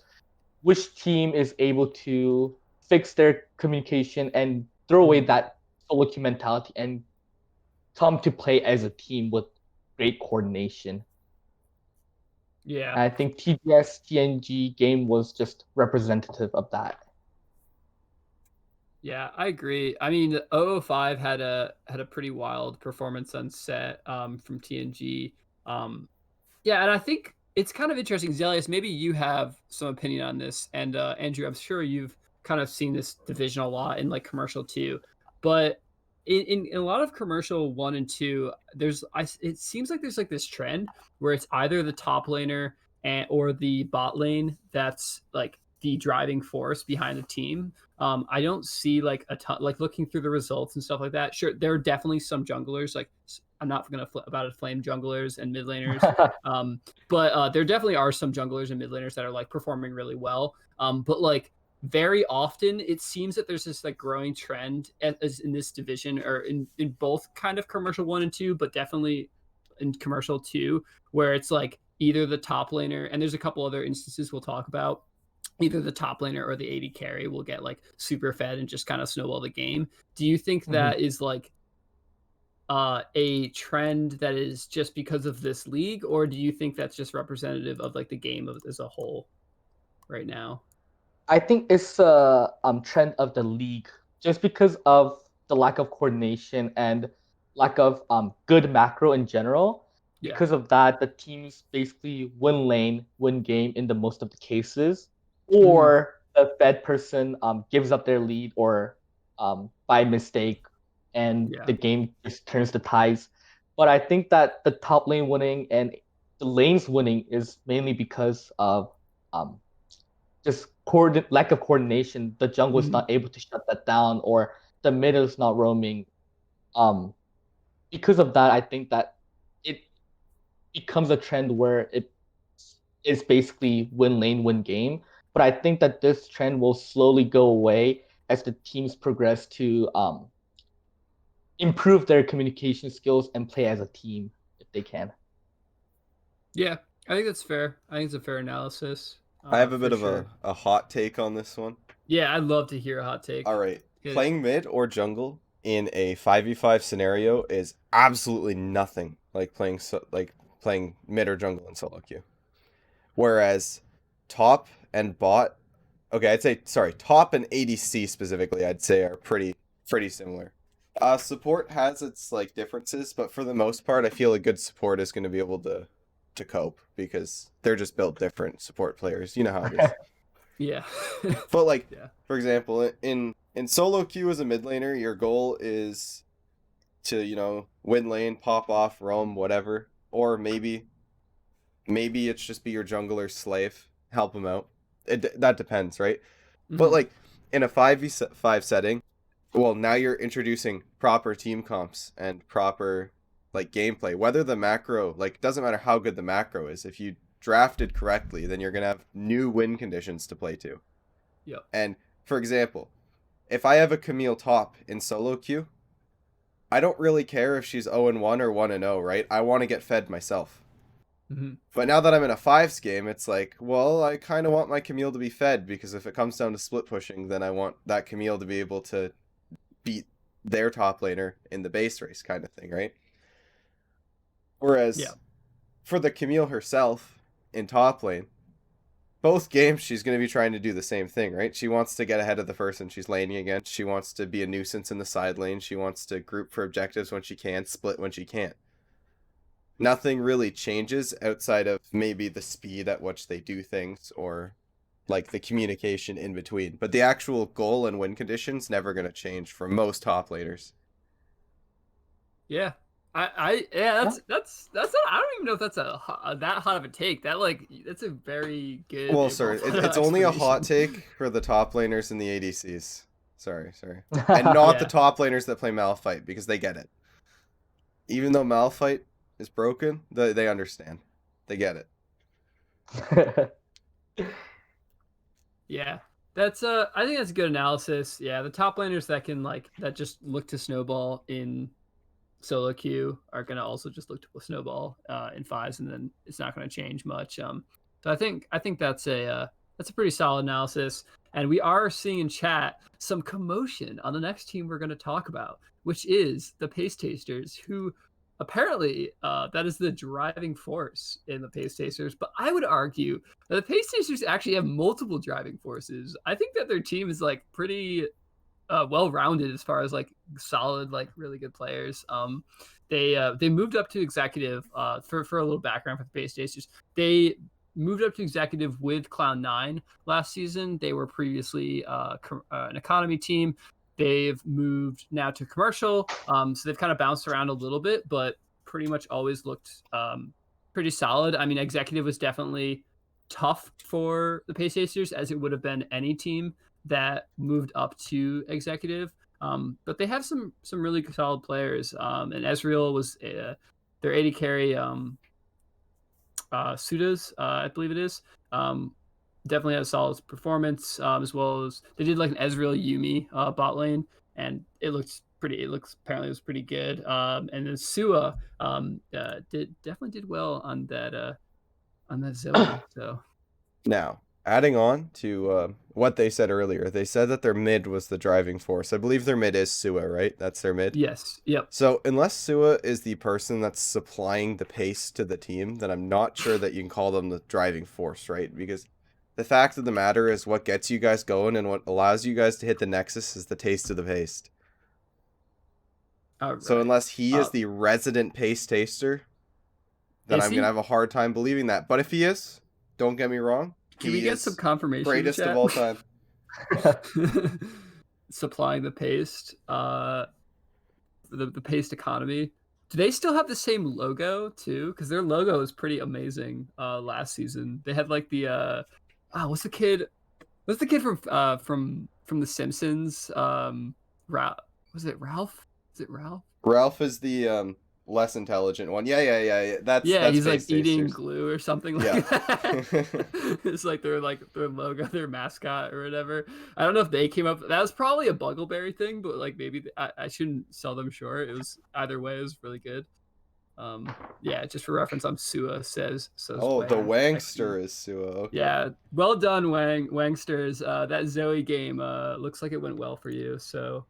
which team is able to fix their communication and throw away that solo queue mentality and come to play as a team with great coordination. Yeah. And I think TGS TNG game was just representative of that. Yeah, I agree. I mean, 005 had a pretty wild performance on set from TNG. Yeah, and I think it's kind of interesting, Zelius. Maybe you have some opinion on this, and Andrew, I'm sure you've kind of seen this division a lot in like commercial 2, but in a lot of commercial 1 and 2, it seems like there's like this trend where it's either the top laner or the bot lane that's like the driving force behind the team. I don't see like a ton, like looking through the results and stuff like that. Sure, there are definitely some junglers. Like I'm not gonna about it flame junglers and mid laners. But there definitely are some junglers and mid laners that are like performing really well. But like very often it seems that there's this like growing trend as in this division or in both kind of commercial 1 and 2, but definitely in commercial 2, where it's like either the top laner, and there's a couple other instances we'll talk about, either the top laner or the AD carry will get like super fed and just kind of snowball the game. Do you think that is like a trend that is just because of this league, or do you think that's just representative of like the game as a whole right now? I think it's a trend of the league just because of the lack of coordination and lack of good macro in general. Yeah. Because of that, the teams basically win lane, win game in the most of the cases, or the Fed person gives up their lead or by mistake, and Yeah. the game just turns the tides. But I think that the top lane winning and the lanes winning is mainly because of um, just lack of coordination. The jungle is Mhm. not able to shut that down, or the mid is not roaming. Um, because of that, I think that it becomes a trend where it is basically win lane, win game. But I think that this trend will slowly go away as the teams progress to improve their communication skills and play as a team if they can. Yeah, I think that's fair. I think it's a fair analysis. I have a for bit of sure. a hot take on this one. Yeah, I'd love to hear a hot take. All right. Hit it. Playing mid or jungle in a 5v5 scenario is absolutely nothing like playing mid or jungle in solo queue. Whereas top and bot, okay, top and ADC specifically, I'd say are pretty similar. Support has its like differences, but for the most part, I feel a good support is going to be able to cope because they're just built different support players. You know how it is. Yeah. But like, Yeah. for example, in solo queue as a mid laner, your goal is to win lane, pop off, roam, whatever, or maybe it's just be your jungler's slave, help him out. That depends, right? But Mhm. like in a 5v5 setting, well, now you're introducing proper team comps and proper like gameplay. Whether the macro, like, doesn't matter how good the macro is, if you drafted correctly, then you're gonna have new win conditions to play to. Yep. And for example, if I have a Camille top in solo queue, I don't really care if she's 0-1 or 1-0, right? I want to get fed myself. Mhm. But now that I'm in a fives game, it's like, well, I kind of want my Camille to be fed, because if it comes down to split pushing, then I want that Camille to be able to beat their top laner in the base race kind of thing, right? Whereas Yeah. for the Camille herself in top lane, both games she's going to be trying to do the same thing, right? She wants to get ahead of the person she's laning against. She wants to be a nuisance in the side lane. She wants to group for objectives when she can, split when she can't. Nothing really changes outside of maybe the speed at which they do things, or like the communication in between. But the actual goal and win conditions never going to change for most top laners. Yeah. Yeah, that's not, I don't even know if that's that hot of a take. That's a very good. Well, sorry, it's only a hot explanation. take for the top laners and the ADCs. Sorry. And not the Yeah. top laners that play Malphite, because they get it. Even though Malphite is broken, they understand. They get it. Yeah. That's I think that's a good analysis. Yeah, the top laners that just look to snowball in solo queue are gonna also just look to snowball in fives, and then it's not gonna change much. So I think that's a pretty solid analysis, and we are seeing in chat some commotion on the next team we're gonna talk about, which is the Pace Tasters, who apparently that is the driving force in the Pace Tasters. But I would argue that the Pace Tasters actually have multiple driving forces. I think that their team is like pretty well-rounded as far as like solid, like really good players. They moved up to executive for a little background for the Base Stacers. They moved up to executive with Cloud9 last season. They were previously an economy team. They've moved now to commercial. So they've kind of bounced around a little bit, but pretty much always looked pretty solid. I mean, executive was definitely tough for the Pace Chasers, as it would have been any team that moved up to executive. But they have some really solid players. And Ezreal was their AD carry. Sudas, I believe it is. Definitely had a solid performance, as well as they did like an Ezreal Yumi bot lane, and it looks pretty. It looks apparently it was pretty good. And then Sua definitely did well on that Zoe. So Now, adding on to what they said earlier, they said that their mid was the driving force. I believe their mid is Sua, right? That's their mid? yes, yep. So, unless Sua is the person that's supplying the pace to the team, then I'm not sure that you can call them the driving force, right? Because the fact of the matter is, what gets you guys going and what allows you guys to hit the nexus is the taste of the paste. All right. So, unless he is the resident pace taster, then I'm going to have a hard time believing that. But if he is, don't get me wrong, Can we get some confirmation? greatest of all time. supplying the paste, the paste economy. Do they still have the same logo too? Because their logo is pretty amazing. Last season they had like the what's the kid? What's the kid from The Simpsons? Ralph. Was it Ralph? Is it Ralph? Ralph is the less intelligent one. Yeah. That's He's like Space eating Tasters. glue or something like Yeah. that. It's like their logo, their mascot or whatever. I don't know if they came up. That was probably a Bungleberry thing, but like maybe I shouldn't sell them short. It was either way. It was really good. Yeah, just for reference, I'm Sua says. Oh, the Wang. Wangster is Sua. Okay. Yeah, well done, Wangsters. That Zoe game looks like it went well for you. So,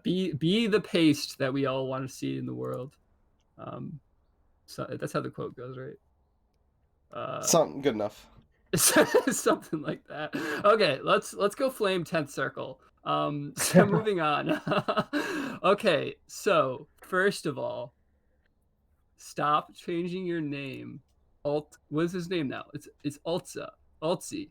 be the paste that we all want to see in the world. So that's how the quote goes, right? Something good enough. Something like that. Okay, let's go flame 10th circle. So moving on. Okay, so first of all, stop changing your name. What is his name now? It's Altzi.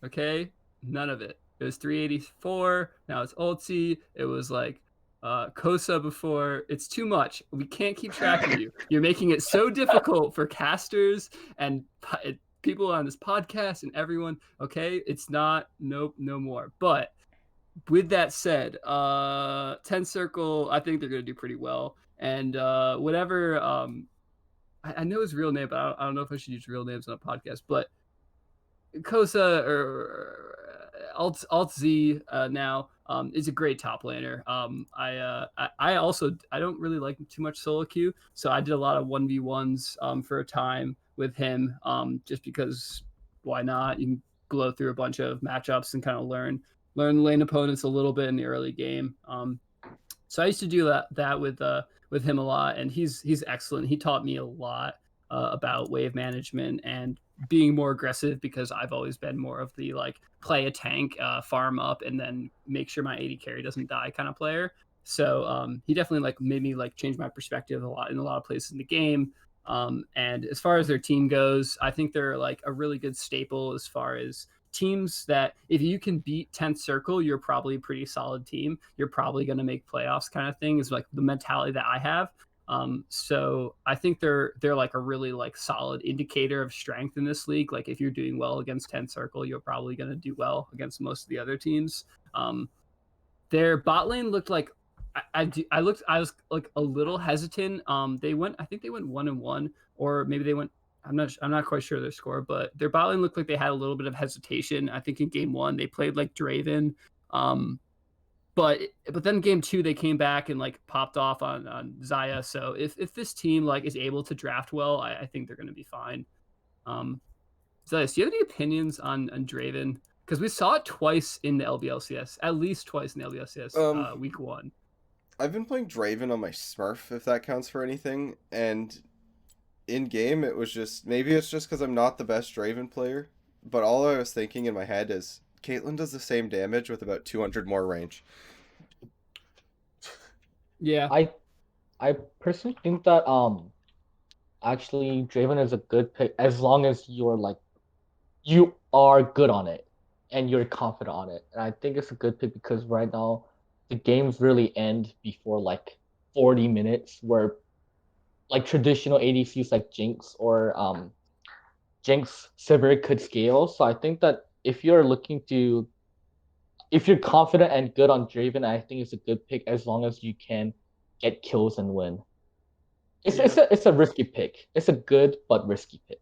Okay, none of it. It was 384. Now it's Altzi. It was like Kosa before. It's too much. We can't keep track of you. You're making it so difficult for casters and people on this podcast and everyone. Okay, it's not. Nope, no more. But with that said, 10 circle, I think they're gonna do pretty well. And whatever. I know his real name, but I don't know if I should use real names on a podcast. But Kosa or Alt Z now is a great top laner. I also I don't really like too much solo queue, so I did a lot of 1v1s for a time with him just because why not? You can blow through a bunch of matchups and kind of learn lane opponents a little bit in the early game. So I used to do that with him a lot, and he's excellent. He taught me a lot about wave management and being more aggressive because I've always been more of the like play a tank, farm up, and then make sure my AD carry doesn't die kind of player. So he definitely like made me like change my perspective a lot in a lot of places in the game. And as far as their team goes, I think they're like a really good staple as far as teams that if you can beat 10th circle, you're probably a pretty solid team. You're probably going to make playoffs kind of thing is like the mentality that I have. So I think they're like a really like solid indicator of strength in this league. Like if you're doing well against 10th circle, you're probably going to do well against most of the other teams. Their bot lane looked like I was like a little hesitant. I think they went 1-1, or maybe they went. I'm not quite sure their score, but their bot lane looked like they had a little bit of hesitation. I think in game 1 they played like Draven, but then game 2 they came back and like popped off on Zaya. So if this team like is able to draft well, I think they're going to be fine. Zaya, do you have any opinions on Draven? Because we saw it twice in the LBLCS, at least twice in the LBLCS week 1. I've been playing Draven on my Smurf, if that counts for anything, and in game it was just, maybe it's just because I'm not the best Draven player, but all I was thinking in my head is Caitlyn does the same damage with about 200 more range. Yeah, I personally think that actually Draven is a good pick as long as you are good on it and you're confident on it. And I think it's a good pick because right now the games really end before like 40 minutes, where like traditional ADCs like Jinx or Sivir could scale. So I think that if you're confident and good on Draven, I think it's a good pick as long as you can get kills and win. It's a risky pick. It's a good but risky pick.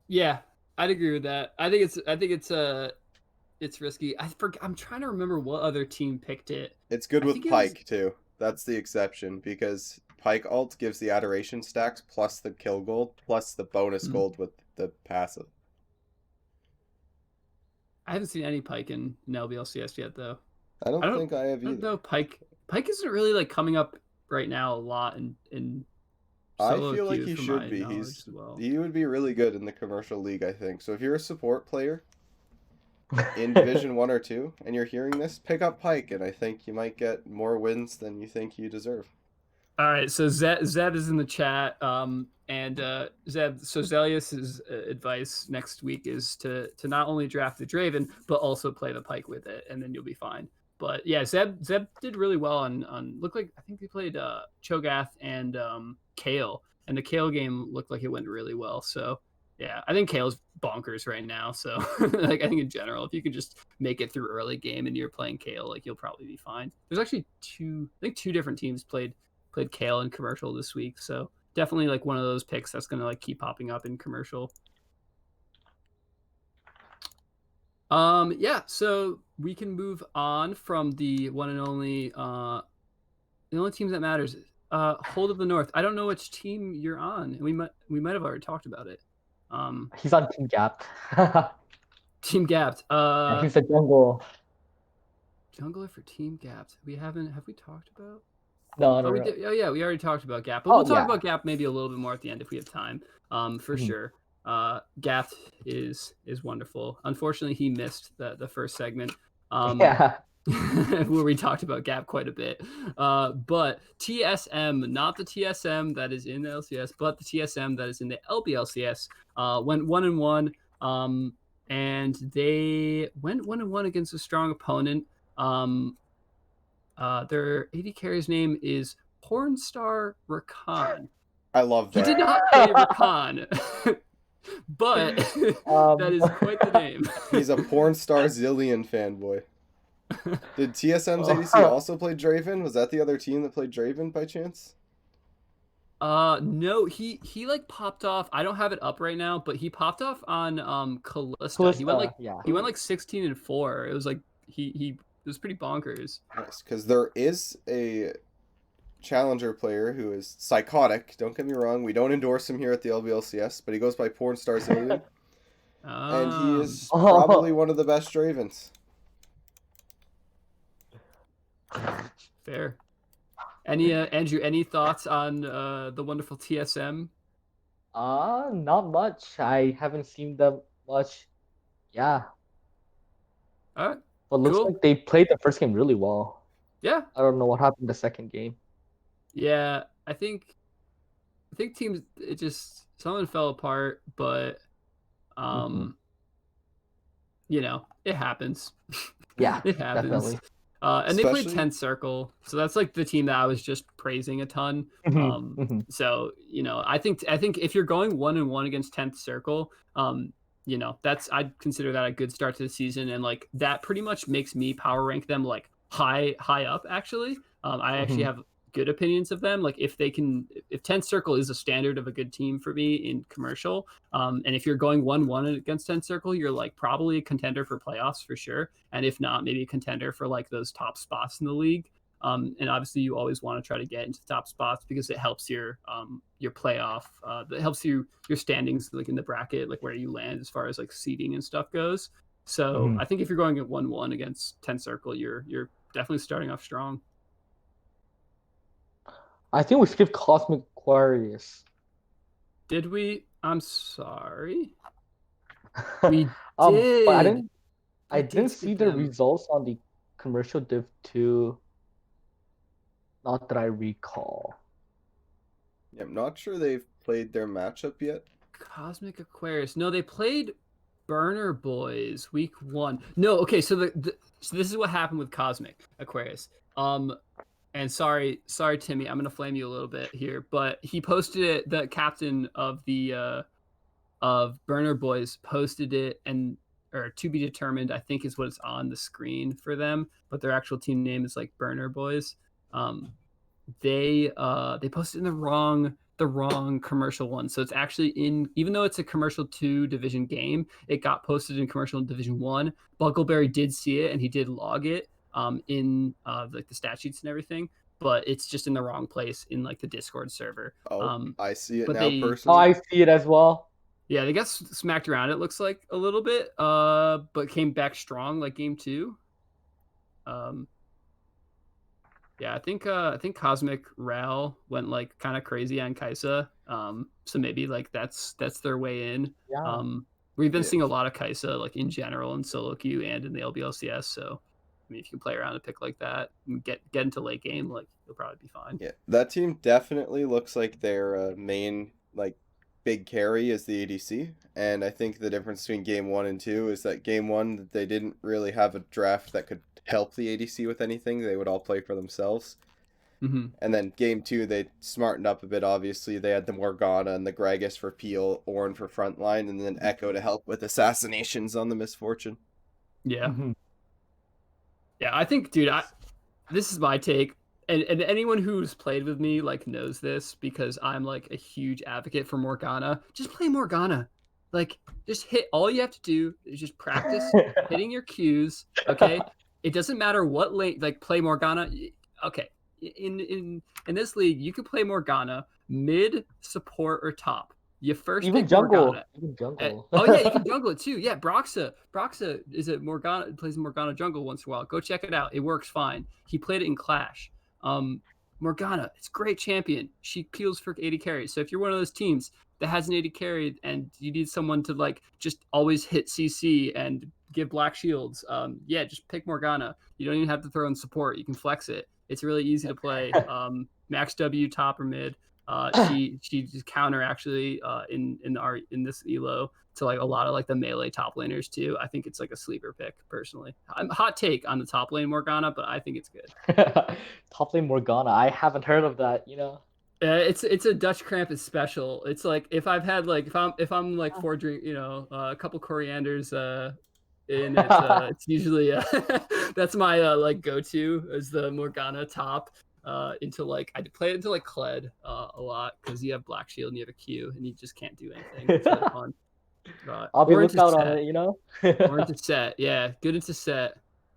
Yeah, I'd agree with that. I think it's risky. I'm trying to remember what other team picked it. It's good with Pyke too. That's the exception because Pyke ult gives the adoration stacks plus the kill gold plus the bonus gold with the passive. I haven't seen any Pyke in LBLCS yet though. I don't think I have either. No, Pyke isn't really like coming up right now a lot in I solo feel like queue he from should my be. knowledge as well. He would be really good in the commercial league, I think. So if you're a support player in Division 1 or 2 and you're hearing this, pick up Pyke and I think you might get more wins than you think you deserve. All right, so Zeb is in the chat, and Zeb. So Zelius's advice next week is to not only draft the Draven but also play the Pike with it, and then you'll be fine. But yeah, Zeb did really well on looked like I think he played Cho'Gath and Kale, and the Kale game looked like it went really well. So yeah, I think Kale's bonkers right now. So like I think in general, if you could just make it through early game and you're playing Kale, like you'll probably be fine. There's actually two different teams played Kale in commercial this week, so definitely like one of those picks that's gonna like keep popping up in commercial. Yeah, so we can move on from the one and only the only teams that matters. Hold of the North. I don't know which team you're on. We might have already talked about it. He's on Team Gap. Team Gapped. Yeah, he's a jungle. Jungler for Team Gapped. Have we talked about? No, Oh, we no. did. Oh, yeah, we already talked about Gap, but Oh, we'll talk yeah. about Gap maybe a little bit more at the end if we have time. For Mhm. sure. Gap is wonderful. Unfortunately, he missed the first segment. Yeah. Where we talked about Gap quite a bit. But TSM, not the TSM that is in the LCS, but the TSM that is in the LBLCS, went 1-1. And they went 1-1 against a strong opponent. Their AD carry's name is Pornstar Rakan. I love He that. did not play Rakan, but that is quite the name. He's a porn star Zillion fanboy. Did TSM's ADC also play Draven? Was that the other team that played Draven by chance? No, he like popped off. I don't have it up right now, but he popped off on Callista. He went like yeah. he went like 16-4. It was like it was pretty bonkers. Nice, because there is a challenger player who is psychotic. Don't get me wrong, we don't endorse him here at the LBLCS, but he goes by Pornstar Zillion, and he is probably one of the best Dravens. Fair. Any Andrew, any thoughts on the wonderful TSM? Not much. I haven't seen them much. Yeah. All right. But looks Cool. like they played the first game really well. Yeah. I don't know what happened the second game. Yeah, I think teams someone fell apart, but you know, it happens. Yeah, it happens. definitely. And they played Especially- 10th Circle, so that's like the team that I was just praising a ton. So you know, I think if you're going 1-1 against 10th Circle, you know, I'd consider that a good start to the season, and like that pretty much makes me power rank them like high up actually. I actually have good opinions of them. Like if 10th Circle is a standard of a good team for me in commercial, and if you're going 1-1 against 10th Circle, you're like probably a contender for playoffs for sure, and if not, maybe a contender for like those top spots in the league. And obviously you always want to try to get into the top spots because it helps your playoff, that helps your standings like in the bracket, like where you land as far as like seeding and stuff goes. So I think if you're going at 1-1 against 10th Circle, you're definitely starting off strong. I think we skipped Cosmic Aquarius. Did we? I'm sorry. We did. But I did didn't skip see the them. results on the commercial Div 2. Not that I recall. Yeah, I'm not sure they've played their matchup yet. Cosmic Aquarius. No, they played Burner Boys week 1. No, okay, so so this is what happened with Cosmic Aquarius. And sorry, Timmy, I'm gonna flame you a little bit here, but he posted it. The captain of the of Burner Boys posted it, or to be determined, I think is what it's on the screen for them, but their actual team name is like Burner Boys. They posted in the wrong commercial one, so it's actually even though it's a commercial 2 division game, it got posted in commercial division 1. Buckleberry did see it and he did log it in like the stat sheets and everything, but it's just in the wrong place in like the Discord server. I see it but now they- personally. Oh, I see it as well. Yeah, they got smacked around, it looks like a little bit, but came back strong like game 2. Yeah, I think Cosmic Ral went like kind of crazy on Kaisa. So maybe like that's their way in. Yeah. We've been Yeah. seeing a lot of Kaisa like in general in solo queue and in the LBLCS. So I mean, if you can play around a pick like that and get into late game, like you'll probably be fine. Yeah, that team definitely looks like their main like big carry is the ADC, and I think the difference between game 1 and 2 is that game 1 they didn't really have a draft that could help the ADC with anything. They would all play for themselves. Mm-hmm. And then game 2 they smartened up a bit. Obviously, they had the Morgana and the Gragas for peel, Ornn for frontline, and then Echo to help with assassinations on the Misfortune. Yeah. Mhm. Yeah, I think, dude, this is my take. And anyone who's played with me like knows this because I'm like a huge advocate for Morgana. Just play Morgana. Like, just hit. All you have to do is just practice hitting your Qs. Okay, it doesn't matter what lane. Like, play Morgana. Okay, in this league, you can play Morgana mid, support, or top. You first Even pick jungle. Morgana. Even jungle. Oh yeah, you can jungle it too. Yeah, Broxa is it Morgana plays Morgana jungle once in a while. Go check it out. It works fine. He played it in Clash. Morgana, it's a great champion. She peels for 80 carries. So if you're one of those teams that has an 80 carry and you need someone to like just always hit CC and give black shields, yeah, just pick Morgana. You don't even have to throw in support. You can flex it. It's really easy to play. Max W top or mid. She just counter actually in this elo to like a lot of like the melee top laners too. I think it's like a sleeper pick personally. I'm hot take on the top lane Morgana, but I think it's good. Top lane Morgana. I haven't heard of that. It's a Dutch cramp is special. It's like if I've had like if I'm like forging a couple corianders and it's usually that's my like go-to is the Morgana top. Into like I play it into like Kled a lot because you have Black Shield and you have a Q and you just can't do anything. It's really fun. I'll be Or into lookout on set. it. Or into set, yeah, good into set.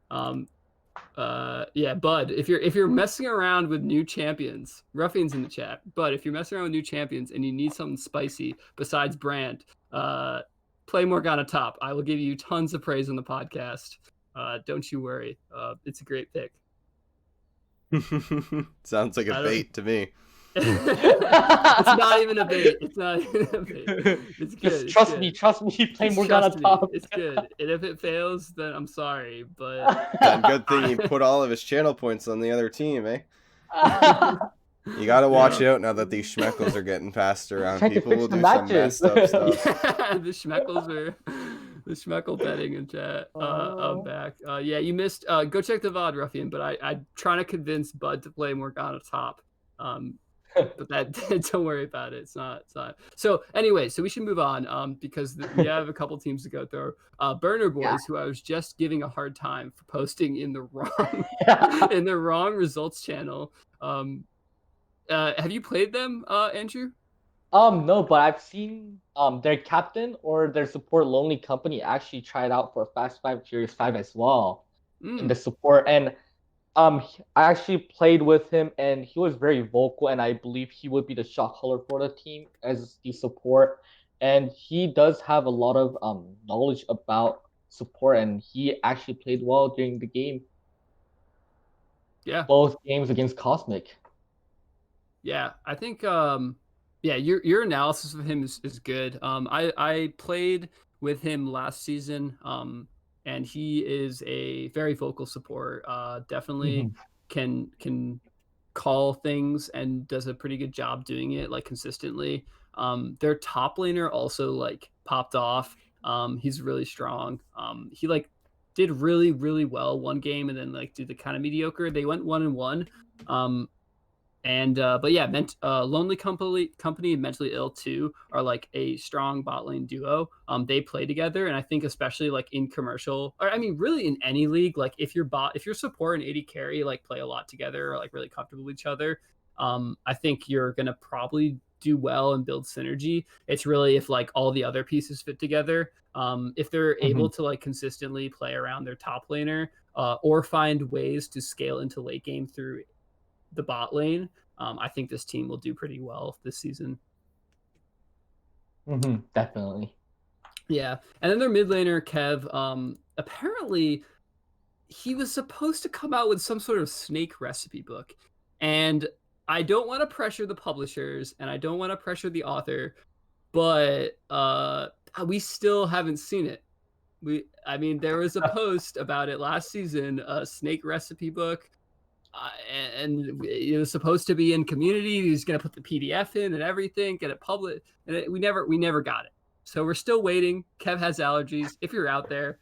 Yeah, Bud, if you're messing around with new champions, Ruffian's in the chat. But if you're messing around with new champions and you need something spicy besides Brand, play Morgana top. I will give you tons of praise on the podcast. Don't you worry. It's a great pick. Sounds like a bait to me. It's not even a bait. It's not even a bait. It's good. Trust me. Play Morgana top. It's good. And if it fails, then I'm sorry. But good thing he put all of his channel points on the other team, eh? You gotta watch out now that these schmeckles are getting passed around. People will do some messed up stuff. Yeah, the schmeckles are the schmeckle betting in chat. I'm back. Yeah, you missed. Go check the VOD, Ruffian. But I'm trying to convince Bud to play Morgana top. But that don't worry about it. It's not. So anyway, so we should move on. Because we have a couple teams to go through. Burner Boys, who I was just giving a hard time for posting in the wrong results channel. Have you played them, Andrew? No, but I've seen their captain or their support Lonely Company actually tried out for Fast 5 Furious 5 as well in the support. And I actually played with him and he was very vocal and I believe he would be the shot caller for the team as the support. And he does have a lot of knowledge about support and he actually played well during the game. Yeah. Both games against Cosmic. Yeah, I think yeah, your analysis of him is good. I played with him last season, and he is a very vocal support. Definitely can call things and does a pretty good job doing it like consistently. Their top laner also like popped off. He's really strong. He like did really well one game and then like did the kind of mediocre. They went 1-1. But yeah, Lonely Company and Mentally Ill 2 are like a strong bot lane duo. They play together, and I think especially like in commercial, or I mean, really in any league, like if your support and AD carry like play a lot together or like really comfortable with each other, I think you're gonna probably do well and build synergy. It's really if like all the other pieces fit together. If they're able to like consistently play around their top laner, or find ways to scale into late game through the bot lane, I think this team will do pretty well this season. Definitely. Yeah, and then their mid laner Kev, apparently he was supposed to come out with some sort of snake recipe book, and I don't want to pressure the publishers and I don't want to pressure the author, but we still haven't seen it. I mean, there was a post about it last season, a snake recipe book, and it was supposed to be in community. He was going to put the PDF in and everything, get it published, and we never got it. So we're still waiting. Kev has allergies. If you're out there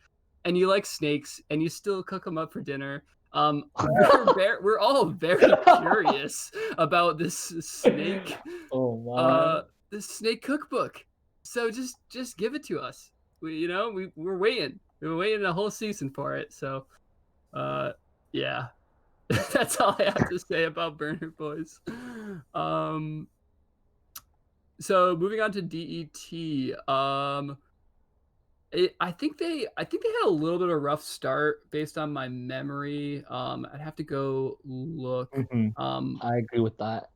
and you like snakes and you still cook them up for dinner, we're all very curious about this snake, Oh my. this snake cookbook. So just give it to us. We're waiting. We're waiting a whole season for it. So, yeah. That's all I have to say about Burner Boys. So moving on to DET. I think they had a little bit of a rough start based on my memory. I'd have to go look. I agree with that.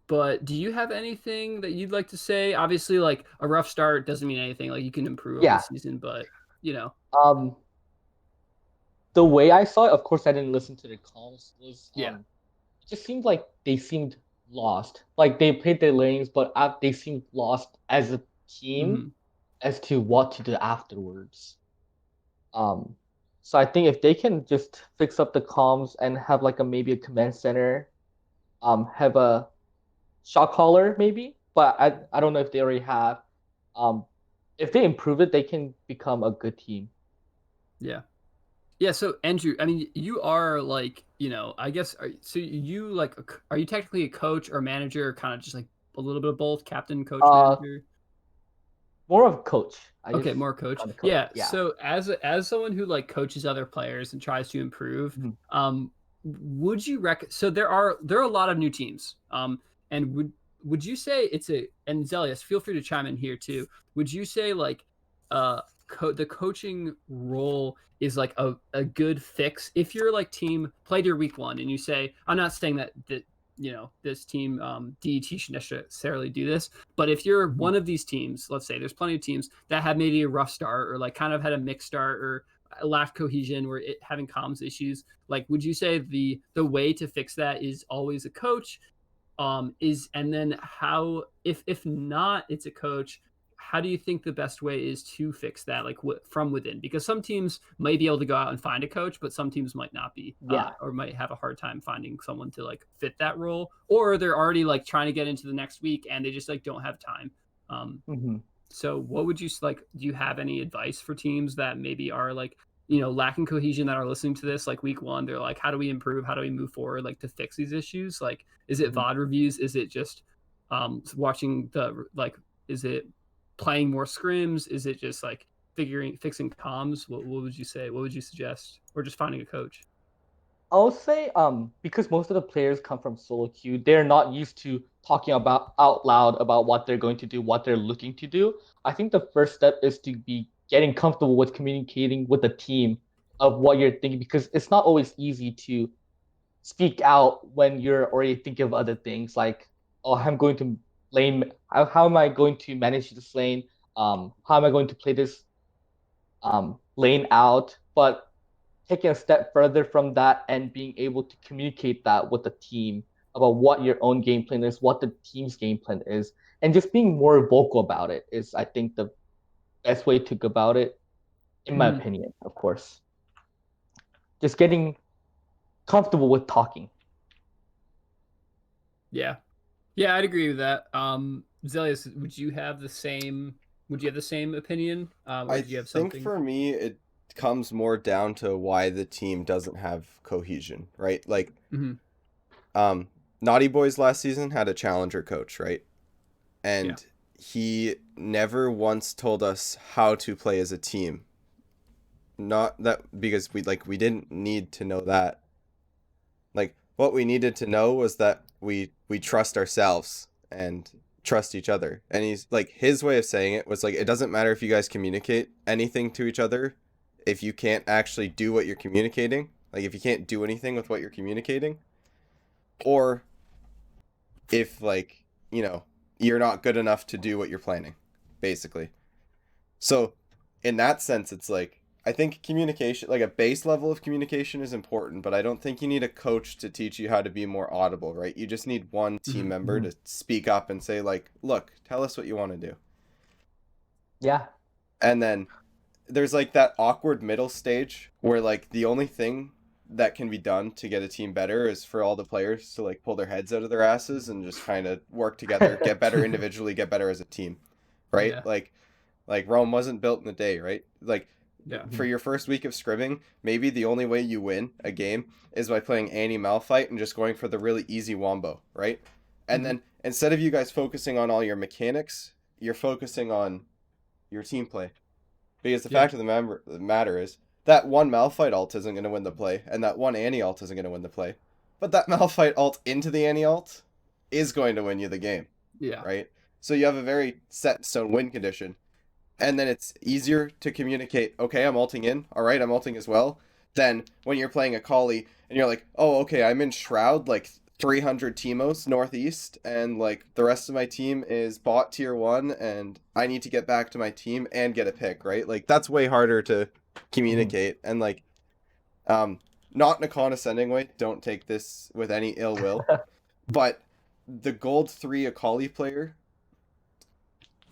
But do you have anything that you'd like to say? Obviously, like a rough start doesn't mean anything. Like you can improve over the season, but the way I saw it, of course, I didn't listen to the calls. Was Yeah. it just seemed like they seemed lost. Like they played their lanes, but they seemed lost as a team as to what to do afterwards. So I think if they can just fix up the comms and have like maybe a command center, have a shot caller maybe, but I don't know if they already have. If they improve it, they can become a good team. Yeah. Yeah, so Andrew, I mean, you are like, I guess, are you technically a coach or manager, or kind of just like a little bit of both, captain, coach, manager? More of a coach. Okay, more coach. Yeah. So as someone who like coaches other players and tries to improve, would you so there are a lot of new teams. And would you say and Zelius, feel free to chime in here too. Would you say like the coaching role is like a good fix if you're like team played your week one and you say, I'm not saying that this team DET should necessarily do this, but if you're one of these teams, let's say there's plenty of teams that have maybe a rough start or like kind of had a mixed start or lacked cohesion or having comms issues, like would you say the way to fix that is always a coach? And then how if not it's a coach, how do you think the best way is to fix that, like from within? Because some teams might be able to go out and find a coach, but some teams might not be, or might have a hard time finding someone to like fit that role, or they're already like trying to get into the next week and they just like don't have time. So what would you like? Do you have any advice for teams that maybe are like, lacking cohesion, that are listening to this like week one? They're like, how do we improve? How do we move forward? Like to fix these issues? Like, is it VOD reviews? Is it just watching is it playing more scrims? Is it just like fixing comms? What would you say? What would you suggest? Or just finding a coach? I'll say because most of the players come from solo queue, they're not used to talking about out loud about what they're going to do, what they're looking to do. I think the first step is to be getting comfortable with communicating with the team of what you're thinking, because it's not always easy to speak out when you're already thinking of other things like, oh, I'm going to lane. How am I going to manage this lane? How am I going to play this lane out? But taking a step further from that and being able to communicate that with the team about what your own game plan is, what the team's game plan is, and just being more vocal about it is, I think, the best way to go about it, in my opinion, of course. Just getting comfortable with talking. Yeah, I'd agree with that. Zelius, would you have the same opinion? I think for me, it comes more down to why the team doesn't have cohesion, right? Like, Naughty Boys last season had a challenger coach, right? And he never once told us how to play as a team. Not that because we didn't need to know that. Like, what we needed to know was that we trust ourselves and trust each other. And he's like, his way of saying it was like, it doesn't matter if you guys communicate anything to each other if you can't actually do what you're communicating. Like, if you can't do anything with what you're communicating, or if you're not good enough to do what you're planning, basically. So in that sense, it's like, I think communication, like a base level of communication, is important, but I don't think you need a coach to teach you how to be more audible, right? You just need one team member to speak up and say, like, look, tell us what you want to do. Yeah. And then there's like that awkward middle stage where like the only thing that can be done to get a team better is for all the players to like pull their heads out of their asses and just kind of work together, get better individually, get better as a team, right? Yeah. Like Rome wasn't built in a day, right? Like Yeah. for your first week of scrimming, maybe the only way you win a game is by playing Annie Malphite and just going for the really easy wombo, right? And then instead of you guys focusing on all your mechanics, you're focusing on your team play. Because the fact of the matter is that one Malphite ult isn't going to win the play, and that one Annie ult isn't going to win the play. But that Malphite ult into the Annie ult is going to win you the game. Yeah. Right? So you have a very set in stone win condition. And then it's easier to communicate, okay, I'm ulting in, alright, I'm ulting as well, than when you're playing a Kali and you're like, oh, okay, I'm in Shroud, like 300 Teemos northeast, and like the rest of my team is bot tier 1, and I need to get back to my team and get a pick, right? Like, that's way harder to communicate, and like, not in a condescending way, don't take this with any ill will, but the gold 3 Akali player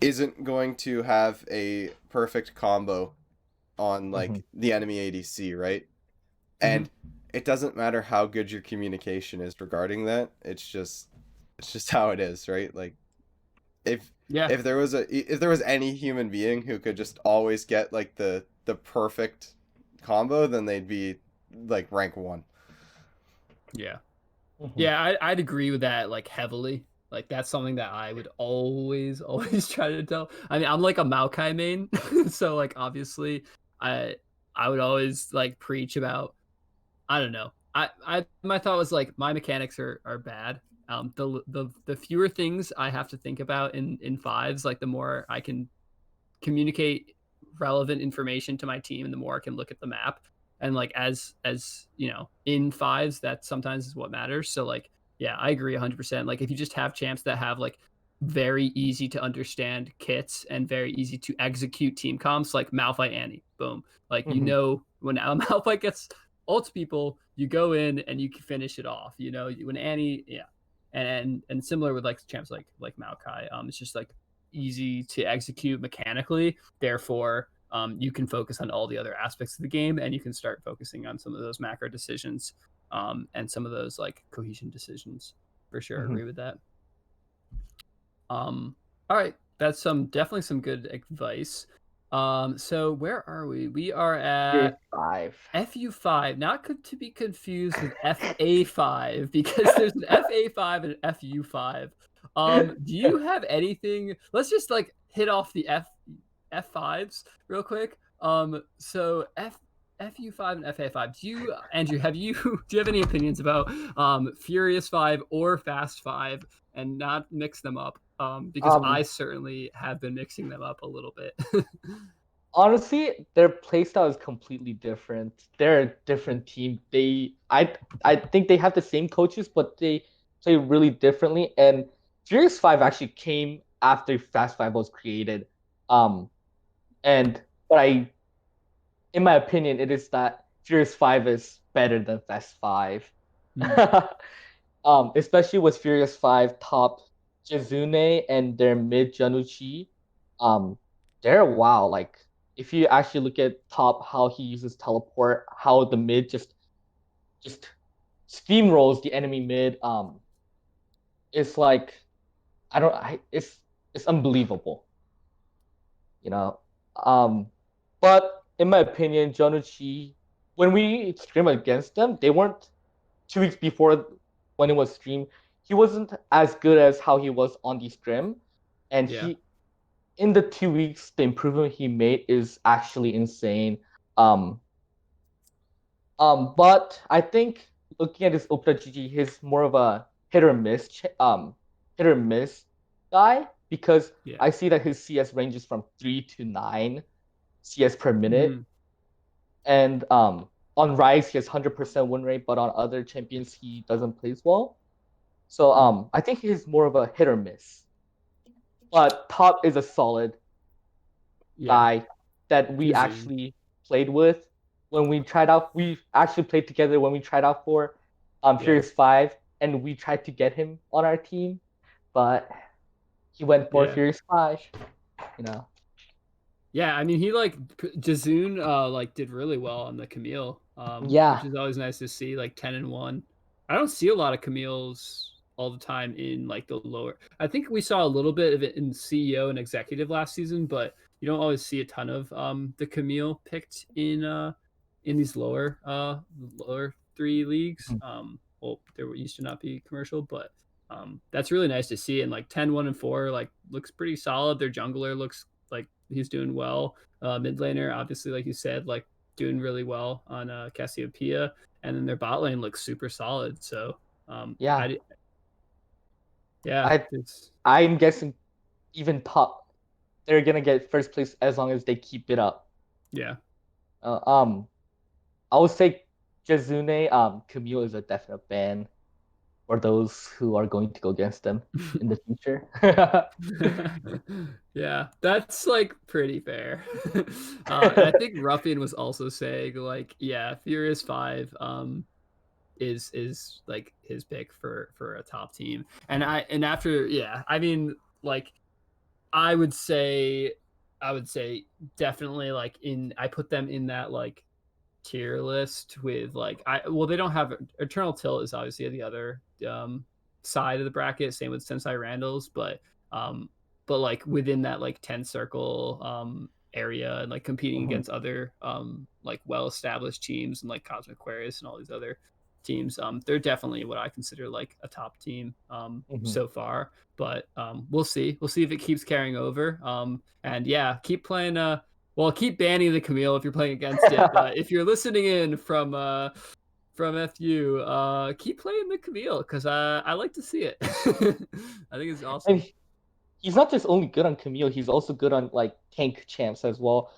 isn't going to have a perfect combo on like the enemy ADC, right? And it doesn't matter how good your communication is regarding that. It's just how it is, right? Like if there was any human being who could just always get like the perfect combo, then they'd be like rank 1. Yeah. Yeah, I'd agree with that like heavily. Like that's something that I would always try to tell. I mean, I'm like a Maokai main, so like obviously I would always like preach about, I don't know. My thought was like my mechanics are bad. The fewer things I have to think about in fives, like the more I can communicate relevant information to my team and the more I can look at the map. And like as you know, in fives, that sometimes is what matters. So like, yeah, I agree 100%. Like if you just have champs that have like very easy to understand kits and very easy to execute team comps, like Malphite Annie, boom. Like you know when Malphite gets ults people, you go in and you can finish it off. You know when Annie, yeah, and similar with like champs like Maokai, it's just like easy to execute mechanically. Therefore, you can focus on all the other aspects of the game, and you can start focusing on some of those macro decisions, and some of those like cohesion decisions. For sure, agree with that. All right, that's definitely some good advice. So where are we? We are at FU5, not to be confused with FA5 because there's an FA5 and an FU5. Do you have anything? Let's just like hit off the F5s real quick. So FU5 and FA5. Andrew, do you have any opinions about Furious 5 or Fast 5 and not mix them up? Because I certainly have been mixing them up a little bit. Honestly, their playstyle is completely different. They're a different team. I think they have the same coaches, but they play really differently. And Furious 5 actually came after Fast 5 was created. But in my opinion, it is that Furious 5 is better than Fast 5. Especially with Furious 5 top Jizune and their mid Januchi. They're wow. Like if you actually look at top how he uses teleport, how the mid just steamrolls the enemy mid, it's like it's unbelievable. You know. But in my opinion, Januchi, when we scrim against them, they weren't 2 weeks before when it was streamed, he wasn't as good as how he was on the scrim. And he in the 2 weeks, the improvement he made is actually insane. But I think looking at his Opta GG, he's more of a hit or miss guy because I see that his CS ranges from 3 to 9 CS per minute. And on Rise, he has 100% win rate, but on other champions, he doesn't play as well. So I think he's more of a hit or miss. But Top is a solid guy that we actually played with when we tried out. We actually played together when we tried out for Furious 5, and we tried to get him on our team, but he went for Furious 5, you know. Yeah, I mean, he like Jazoon like did really well on the Camille, Yeah. which is always nice to see. Like 10-1. I don't see a lot of Camille's all the time in like the lower. I think we saw a little bit of it in CEO and executive last season, but you don't always see a ton of the Camille picked in these lower three leagues. Mhm. Well, there used to not be commercial, but that's really nice to see. And like 10-1 and 4 like looks pretty solid. Their jungler looks like he's doing well. Mid laner, obviously, like you said, like doing really well on Cassiopeia, and then their bot lane looks super solid. So Yeah. yeah, I it's I'm guessing even top they're gonna get first place as long as they keep it up. yeah. Uh, um, I would say Jazune, Camille is a definite ban for those who are going to go against them in the future. Yeah, that's like pretty fair. And I think Ruffian was also saying like, yeah, Furious 5 is like his pick for a top team. And after yeah, I mean like I would say definitely like in I put them in that like tier list with like they don't have Eternal Tilt is obviously the other side of the bracket, same with Sensei Randall's, um like within that like 10 circle area and like competing Mhm, against other like well established teams and like Cosmic Aquarius and all these other teams, they're definitely what I consider like a top team mhm. so far. But we'll see if it keeps carrying over. And yeah, keep playing well, keep banning the Camille if you're playing against it. But if you're listening in from FU, keep playing the Camille because I like to see it. I think it's And awesome. he's not just only good on Camille, he's also good on like tank champs as well.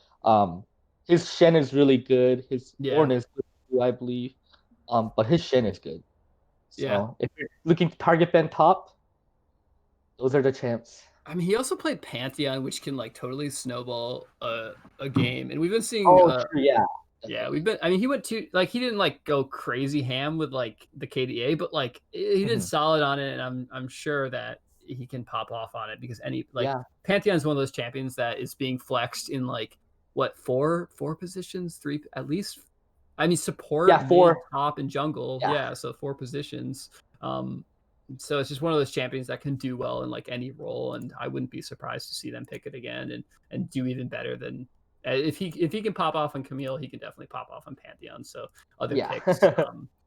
His Shen is really good. His Yeah, Ornn is good too, I believe. But his Shen is good. yeah. So if you're looking to target ban top, those are the champs. I mean, he also played Pantheon, which can like totally snowball a game, and we've been seeing Oh, true, yeah, yeah, definitely. I mean, he went to like he didn't like go crazy ham with like the KDA, but like he did Mhm. solid on it, and I'm sure that he can pop off on it because any like Yeah, Pantheon's one of those champions that is being flexed in like what four positions, three at least. I mean, yeah, support, mid, for top, and jungle. yeah, Yeah, so four positions. Um, so it's just one of those champions that can do well in like any role, and I wouldn't be surprised to see them pick it again and do even better than if he can pop off on Camille, he can definitely pop off on Pantheon. So other yeah. picks,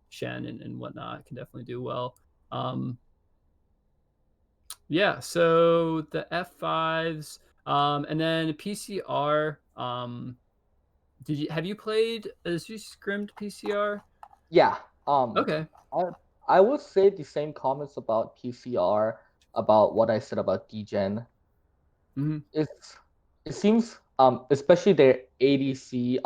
Shen and whatnot, can definitely do well. Um, yeah. So the F5s, and then PCR. Have you played as you scrimmed PCR? Yeah. Um, Okay. I I would say the same comments about PCR about what I said about DGen. Hmm. It's it seems especially their ADC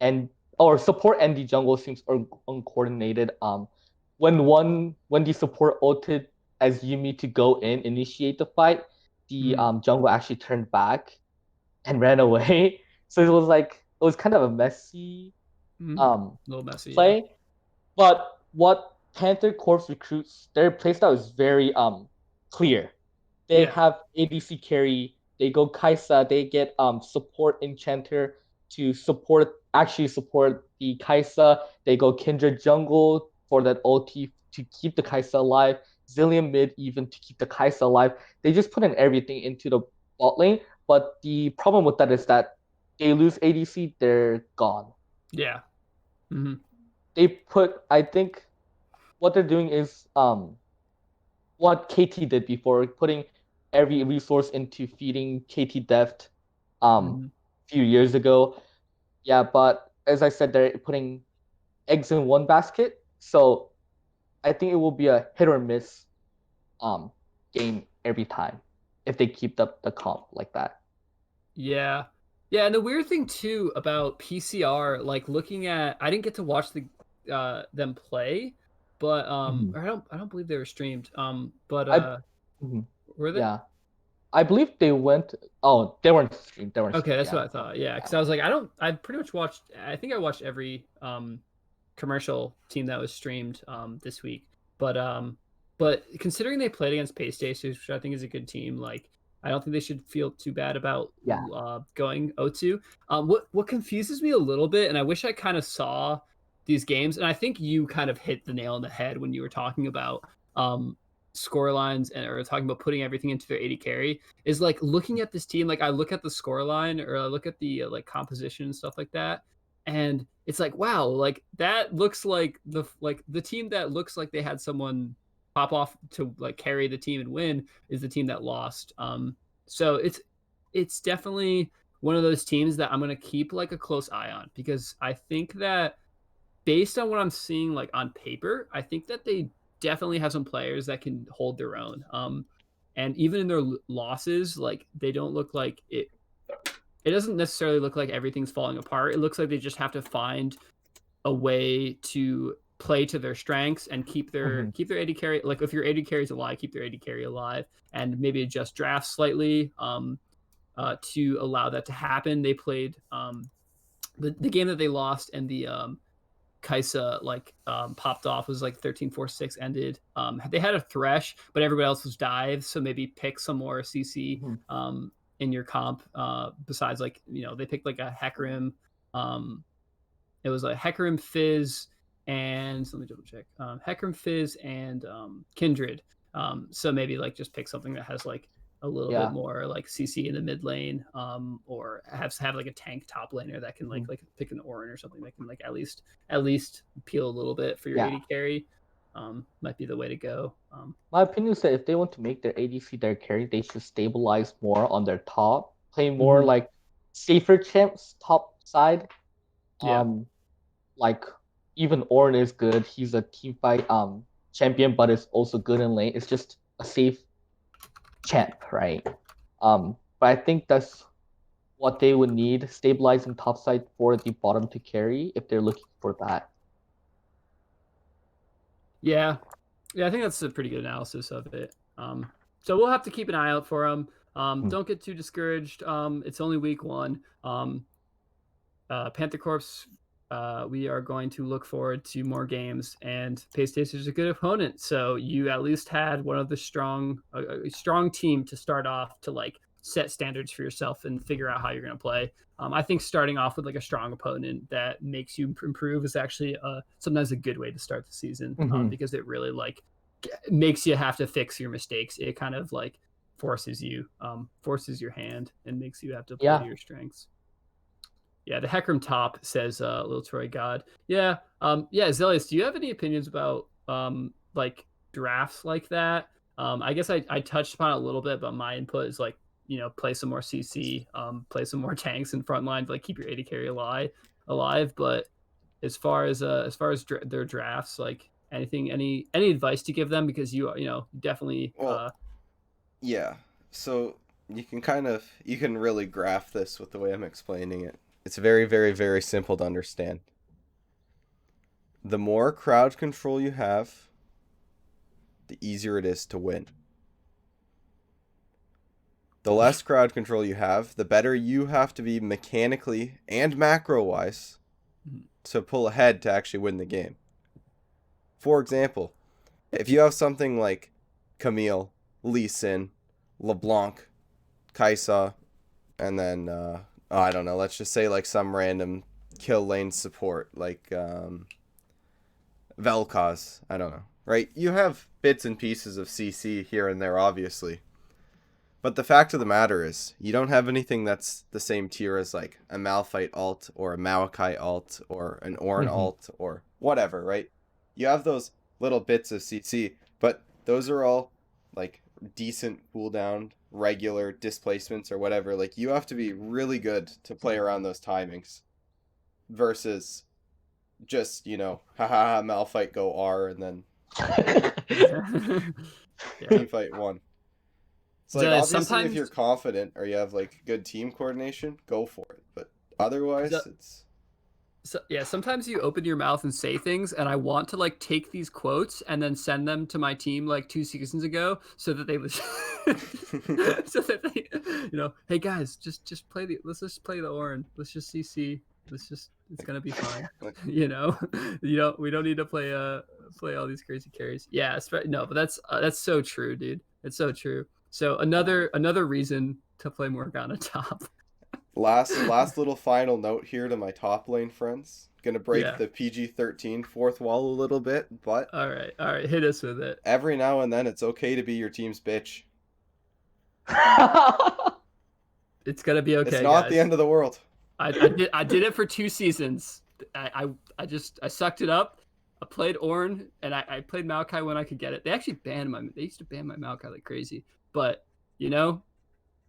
and or support and the jungle seems uncoordinated. When the support ulted as Yumi to go in initiate the fight, the Hmm. jungle actually turned back and ran away. So it was kind of a messy Hmm. um A little messy, yeah. play. But what Panther Corps recruits, their playstyle is very clear. They Yeah. have ADC carry, they go Kaisa, they get support enchanter to support the Kaisa. They go Kindred jungle for that ulti to keep the Kaisa alive, Zillion mid even to keep the Kaisa alive. They just put in everything into the bot lane, but the problem with that is that they lose ADC, they're gone. Yeah. Hmm. I think what they're doing is what KT did before, putting every resource into feeding KT Deft Hmm. a few years ago. Yeah, but as I said, they're putting eggs in one basket. So I think it will be a hit or miss um game every time if they keep the comp like that. Yeah. Yeah, and the weird thing too about PCR, like looking at I didn't get to watch them play, but Mhm. or I don't believe they were streamed. But I mhm. were they? Yeah, I believe they went. Oh, they weren't streamed. They weren't Okay, streamed. that's Yeah, what I thought. Yeah, yeah. because I pretty much watched I think I watched every commercial team that was streamed but considering they played against Pay Stations, which I think is a good team, like I don't think they should feel too bad about Yeah. going 0-2. What confuses me a little bit, and I wish I kind of saw these games, and I think you kind of hit the nail on the head when you were talking about score lines or talking about putting everything into their AD carry, is like looking at this team. Like I look at the score line or I look at the like composition and stuff like that, and it's like, wow, like that looks like the team that looks like they had someone pop off to like carry the team and win is the team that lost. So it's definitely one of those teams that I'm gonna keep like a close eye on, because I think that based on what I'm seeing like on paper, I think that they definitely have some players that can hold their own. And even in their losses, like they don't look like it. It doesn't necessarily look like everything's falling apart. It looks like they just have to find a way to play to their strengths and keep their AD carry. Like if your AD carry is alive, keep their AD carry alive, and maybe adjust drafts slightly to allow that to happen. They played the game that they lost, and the Kaisa like popped off, was like 13-4-6 ended. They had a thresh, but everybody else was dives, so maybe pick some more CC in your comp besides, like, you know, they picked like a Hecarim. It was a Hecarim Fizz, and let me double check. Hecarim Fizz and Kindred. So maybe like just pick something that has like a little bit more like CC in the mid lane, or have like a tank top laner that can like pick an Orin or something that can like at least peel a little bit for your AD carry. Might be the way to go. My opinion is that if they want to make their ADC their carry, they should stabilize more on their top, play more like safer champs top side. Like even Ornn is good. He's a team fight champion, but is also good in lane. It's just a safe champ, right? But I think that's what they would need, stabilizing top side for the bottom to carry if they're looking for that. Yeah, I think that's a pretty good analysis of it. So we'll have to keep an eye out for them. Don't get too discouraged. It's only week 1. Panther Corps, we are going to look forward to more games, and Paystation is a good opponent. So you at least had one of the a strong team to start off to like set standards for yourself and figure out how you're going to play. I think starting off with like a strong opponent that makes you improve is actually sometimes a good way to start the season, because it really like makes you have to fix your mistakes. It kind of like forces your hand and makes you have to play to your strengths. Yeah, the Hecarim top, says Little Troy God. Yeah, Zelius, do you have any opinions about like drafts like that? I guess I touched upon it a little bit, but my input is like, you know, play some more CC, play some more tanks in front line, like keep your AD carry alive. But as far as their drafts, like any advice to give them, because you know definitely. Yeah. So you can really graph this with the way I'm explaining it. It's very, very, very simple to understand. The more crowd control you have, the easier it is to win. The less crowd control you have, the better you have to be mechanically and macro-wise to pull ahead to actually win the game. For example, if you have something like Camille, Lee Sin, LeBlanc, Kaisa, and then I don't know, let's just say like some random kill lane support like Vel'Koz, I don't know, right? You have bits and pieces of CC here and there, obviously. But the fact of the matter is, you don't have anything that's the same tier as like a Malphite alt or a Maokai alt or an Ornn alt or whatever, right? You have those little bits of CC, but those are all like decent cooldown, regular displacements or whatever. Like you have to be really good to play around those timings versus just, you know, haha, Malphite go R and then team fight 1. It's like, obviously, if you're confident or you have like good team coordination, go for it. But otherwise, it's. So, yeah, sometimes you open your mouth and say things, and I want to like take these quotes and then send them to my team like 2 seasons ago, so that they would, so that they, you know, hey guys, let's just play the Ornn, let's just CC, it's gonna be fine, you know, we don't need to play all these crazy carries. Yeah, no, but that's so true, dude. It's so true. So another reason to play Morgana top. Last little final note here to my top lane friends. Gonna break Yeah. the PG-13 fourth wall a little bit, but All right, hit us with it. every now and then it's okay to be your team's bitch. It's gonna be okay. It's not guys. the end of the world. I did it for 2 seasons. I sucked it up. I played Ornn and I played Maokai when I could get it. They actually they used to ban my Maokai like crazy. But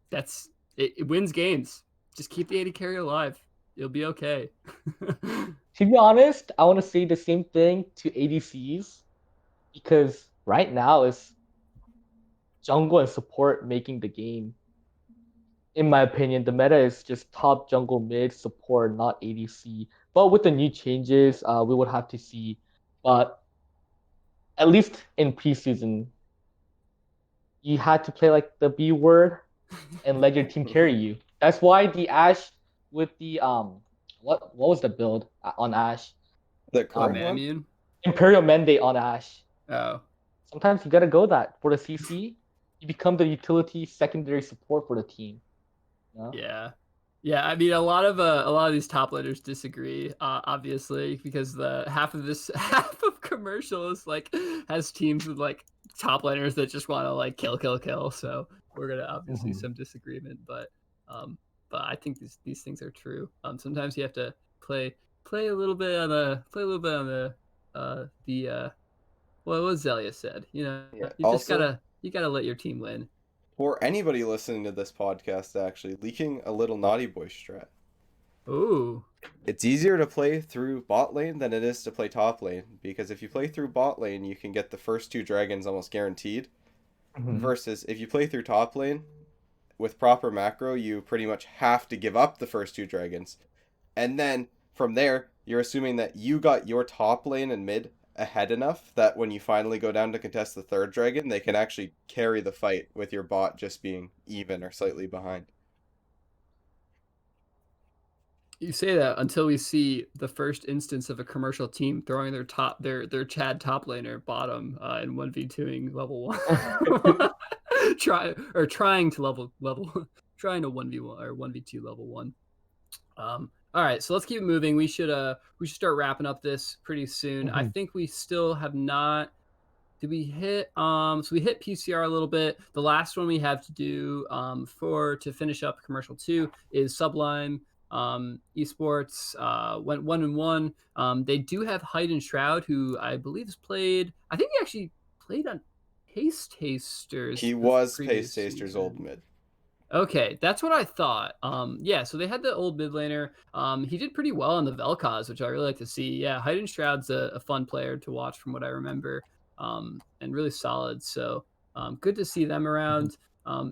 that's it wins games. Just keep the AD carry alive. You'll be okay. To be honest, I want to say the same thing to ADCs because right now it's jungle and support making the game. In my opinion, the meta is just top jungle mid support, not ADC. But with the new changes, we would have to see. But at least in preseason, you had to play like the B word and let your team carry you. That's why the Ashe with the what was the build on Ashe? The current one? Mammune? Imperial Mandate on Ashe. Oh. Sometimes you gotta go that for the CC. You become the utility secondary support for the team. You know? Yeah. I mean, a lot of these top laners disagree, obviously, because the half of commercial is like has teams with like top laners that just want to like kill. So we're gonna obviously some disagreement, but I think these things are true. Sometimes you have to play a little bit on the what Zelia said. Yeah. You just gotta let your team win. For anybody listening to this podcast, actually, leaking a little naughty boy strat. Ooh. It's easier to play through bot lane than it is to play top lane, because if you play through bot lane, you can get the first 2 dragons almost guaranteed. Versus if you play through top lane, with proper macro, you pretty much have to give up the first 2 dragons. And then, from there, you're assuming that you got your top lane and mid ahead enough that when you finally go down to contest the 3rd dragon, they can actually carry the fight with your bot just being even or slightly behind. You say that until we see the first instance of a commercial team throwing their Chad top laner bottom in 1v2ing level 1. trying to trying to 1v1 or 1v2 level 1. All right, so let's keep moving. We should start wrapping up this pretty soon. I think we still have not. Did we hit so we hit PCR a little bit. The last one we have to do to finish up commercial 2 is Sublime esports went 1-1. They do have Hide and Shroud, who I believe has played. I think he actually played on Pace Tasters. He was Pace Taster's old mid. Okay, that's what I thought. Yeah, so they had the old mid laner. He did pretty well on the Vel'Koz, which I really like to see. Yeah, Hide and Shroud's a fun player to watch from what I remember, and really solid. So good to see them around.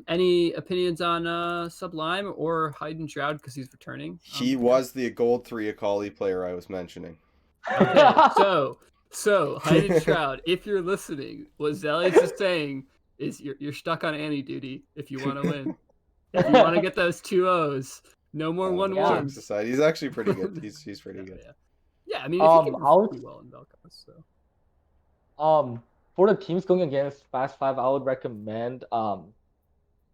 Any opinions on Sublime or Hide and Shroud because he's returning? He was the gold 3 Akali player I was mentioning. Okay, so Hide and Shroud, if you're listening, what Zelly's just saying is you're stuck on Annie duty if you want to win. If you want to get those 2-0s, no more 1-1s. Aside, he's actually pretty good. He's pretty good. Yeah, I mean, if he can pretty well in Vel'Koz, so. For the teams going against Fast 5, I would recommend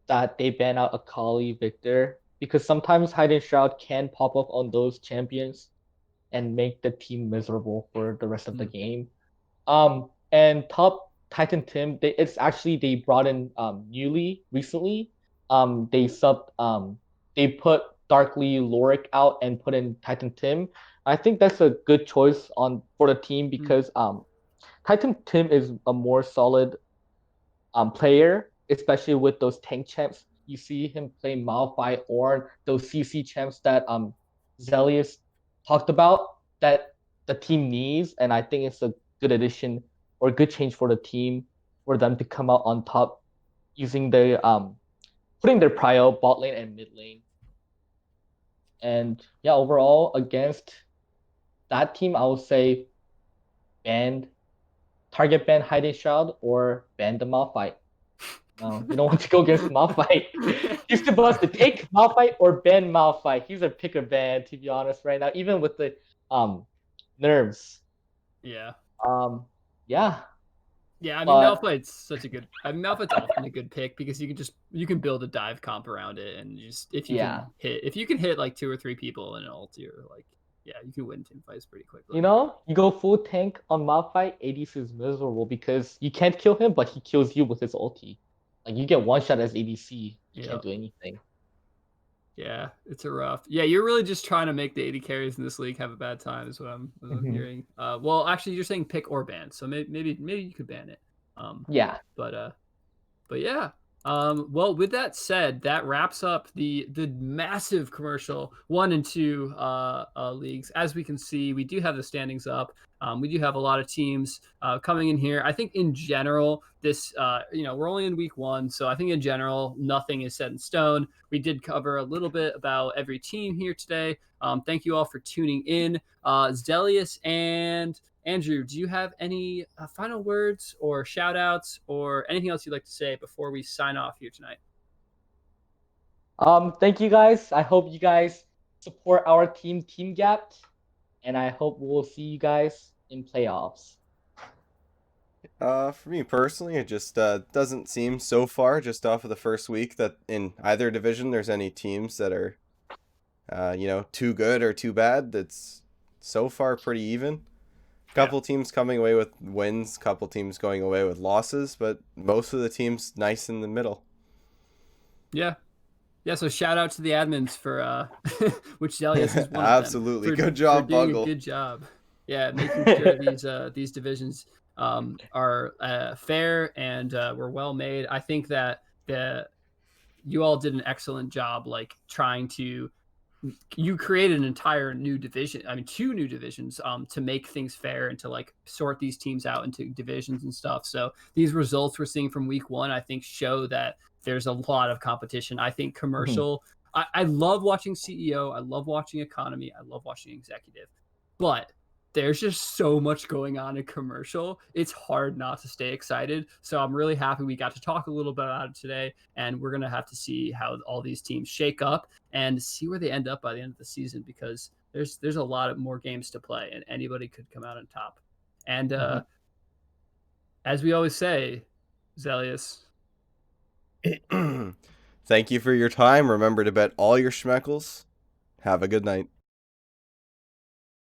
that they ban out Akali Victor because sometimes Hide and Shroud can pop up on those champions and make the team miserable for the rest of the game. And top Titan Tim, they brought in newly recently. They put Darkly Lorik out and put in Titan Tim. I think that's a good choice for the team because Titan Tim is a more solid player, especially with those tank champs. You see him play Malphite or those CC champs that Zelius talked about that the team needs, and I think it's a good addition or a good change for the team for them to come out on top using putting their prio bot lane and mid lane. And yeah, overall against that team, I would say target ban Hide and Shroud or ban the Malphite. No, you don't want to go against Malphite. He's supposed to take Malphite or ban Malphite. He's a pick or ban, to be honest, right now, even with the nerves. Yeah. Yeah. Yeah, I mean But Malphite's such a good. I mean Malphite's often a good pick because you can build a dive comp around it, and just if you yeah, can hit like 2 or 3 people in an ult, you're like, yeah, you can win team fights pretty quickly. you know, you go full tank on Malphite, ADC is miserable because you can't kill him, but he kills you with his ulti. Like you get one shot as ADC, you Yeah. can't do anything. Yeah, it's a rough. Yeah, you're really just trying to make the AD carries in this league have a bad time, is what I'm Mhm. hearing. Well, actually, you're saying pick or ban, so maybe you could ban it. Yeah. But yeah. Well, with that said, that wraps up the massive commercial 1 and 2 leagues. As we can see, we do have the standings up. We do have a lot of teams coming in here. I think in general, this we're only in week 1, so I think in general nothing is set in stone. We did cover a little bit about every team here today. Thank you all for tuning in. Zelius and Andrew, do you have any final words or shout outs or anything else you'd like to say before we sign off here tonight? Thank you guys. I hope you guys support our Team Gap, and I hope we'll see you guys in playoffs. For me personally, it just doesn't seem so far, just off of the first week, that in either division there's any teams that are, too good or too bad. That's so far pretty even. Couple teams coming away with wins, couple teams going away with losses, but most of the teams nice in the middle. Yeah. Yeah, so shout out to the admins for which Zelius is one of Absolutely. them. Good job, for doing Bungle. a good job. Yeah, making sure these divisions are fair and were well made. I think that you all did an excellent job, like trying to you created an entire new division. I mean, 2 new divisions to make things fair and to like sort these teams out into divisions and stuff. So these results we're seeing from week 1, I think, show that there's a lot of competition. I think commercial. I love watching CEO. I love watching economy. I love watching executive, but there's just so much going on in commercial. It's hard not to stay excited. So I'm really happy we got to talk a little bit about it today, and we're gonna have to see how all these teams shake up and see where they end up by the end of the season, because there's a lot of more games to play and anybody could come out on top. And as we always say, Zelius, Thank you for your time. Remember to bet all your schmeckles. Have a good night.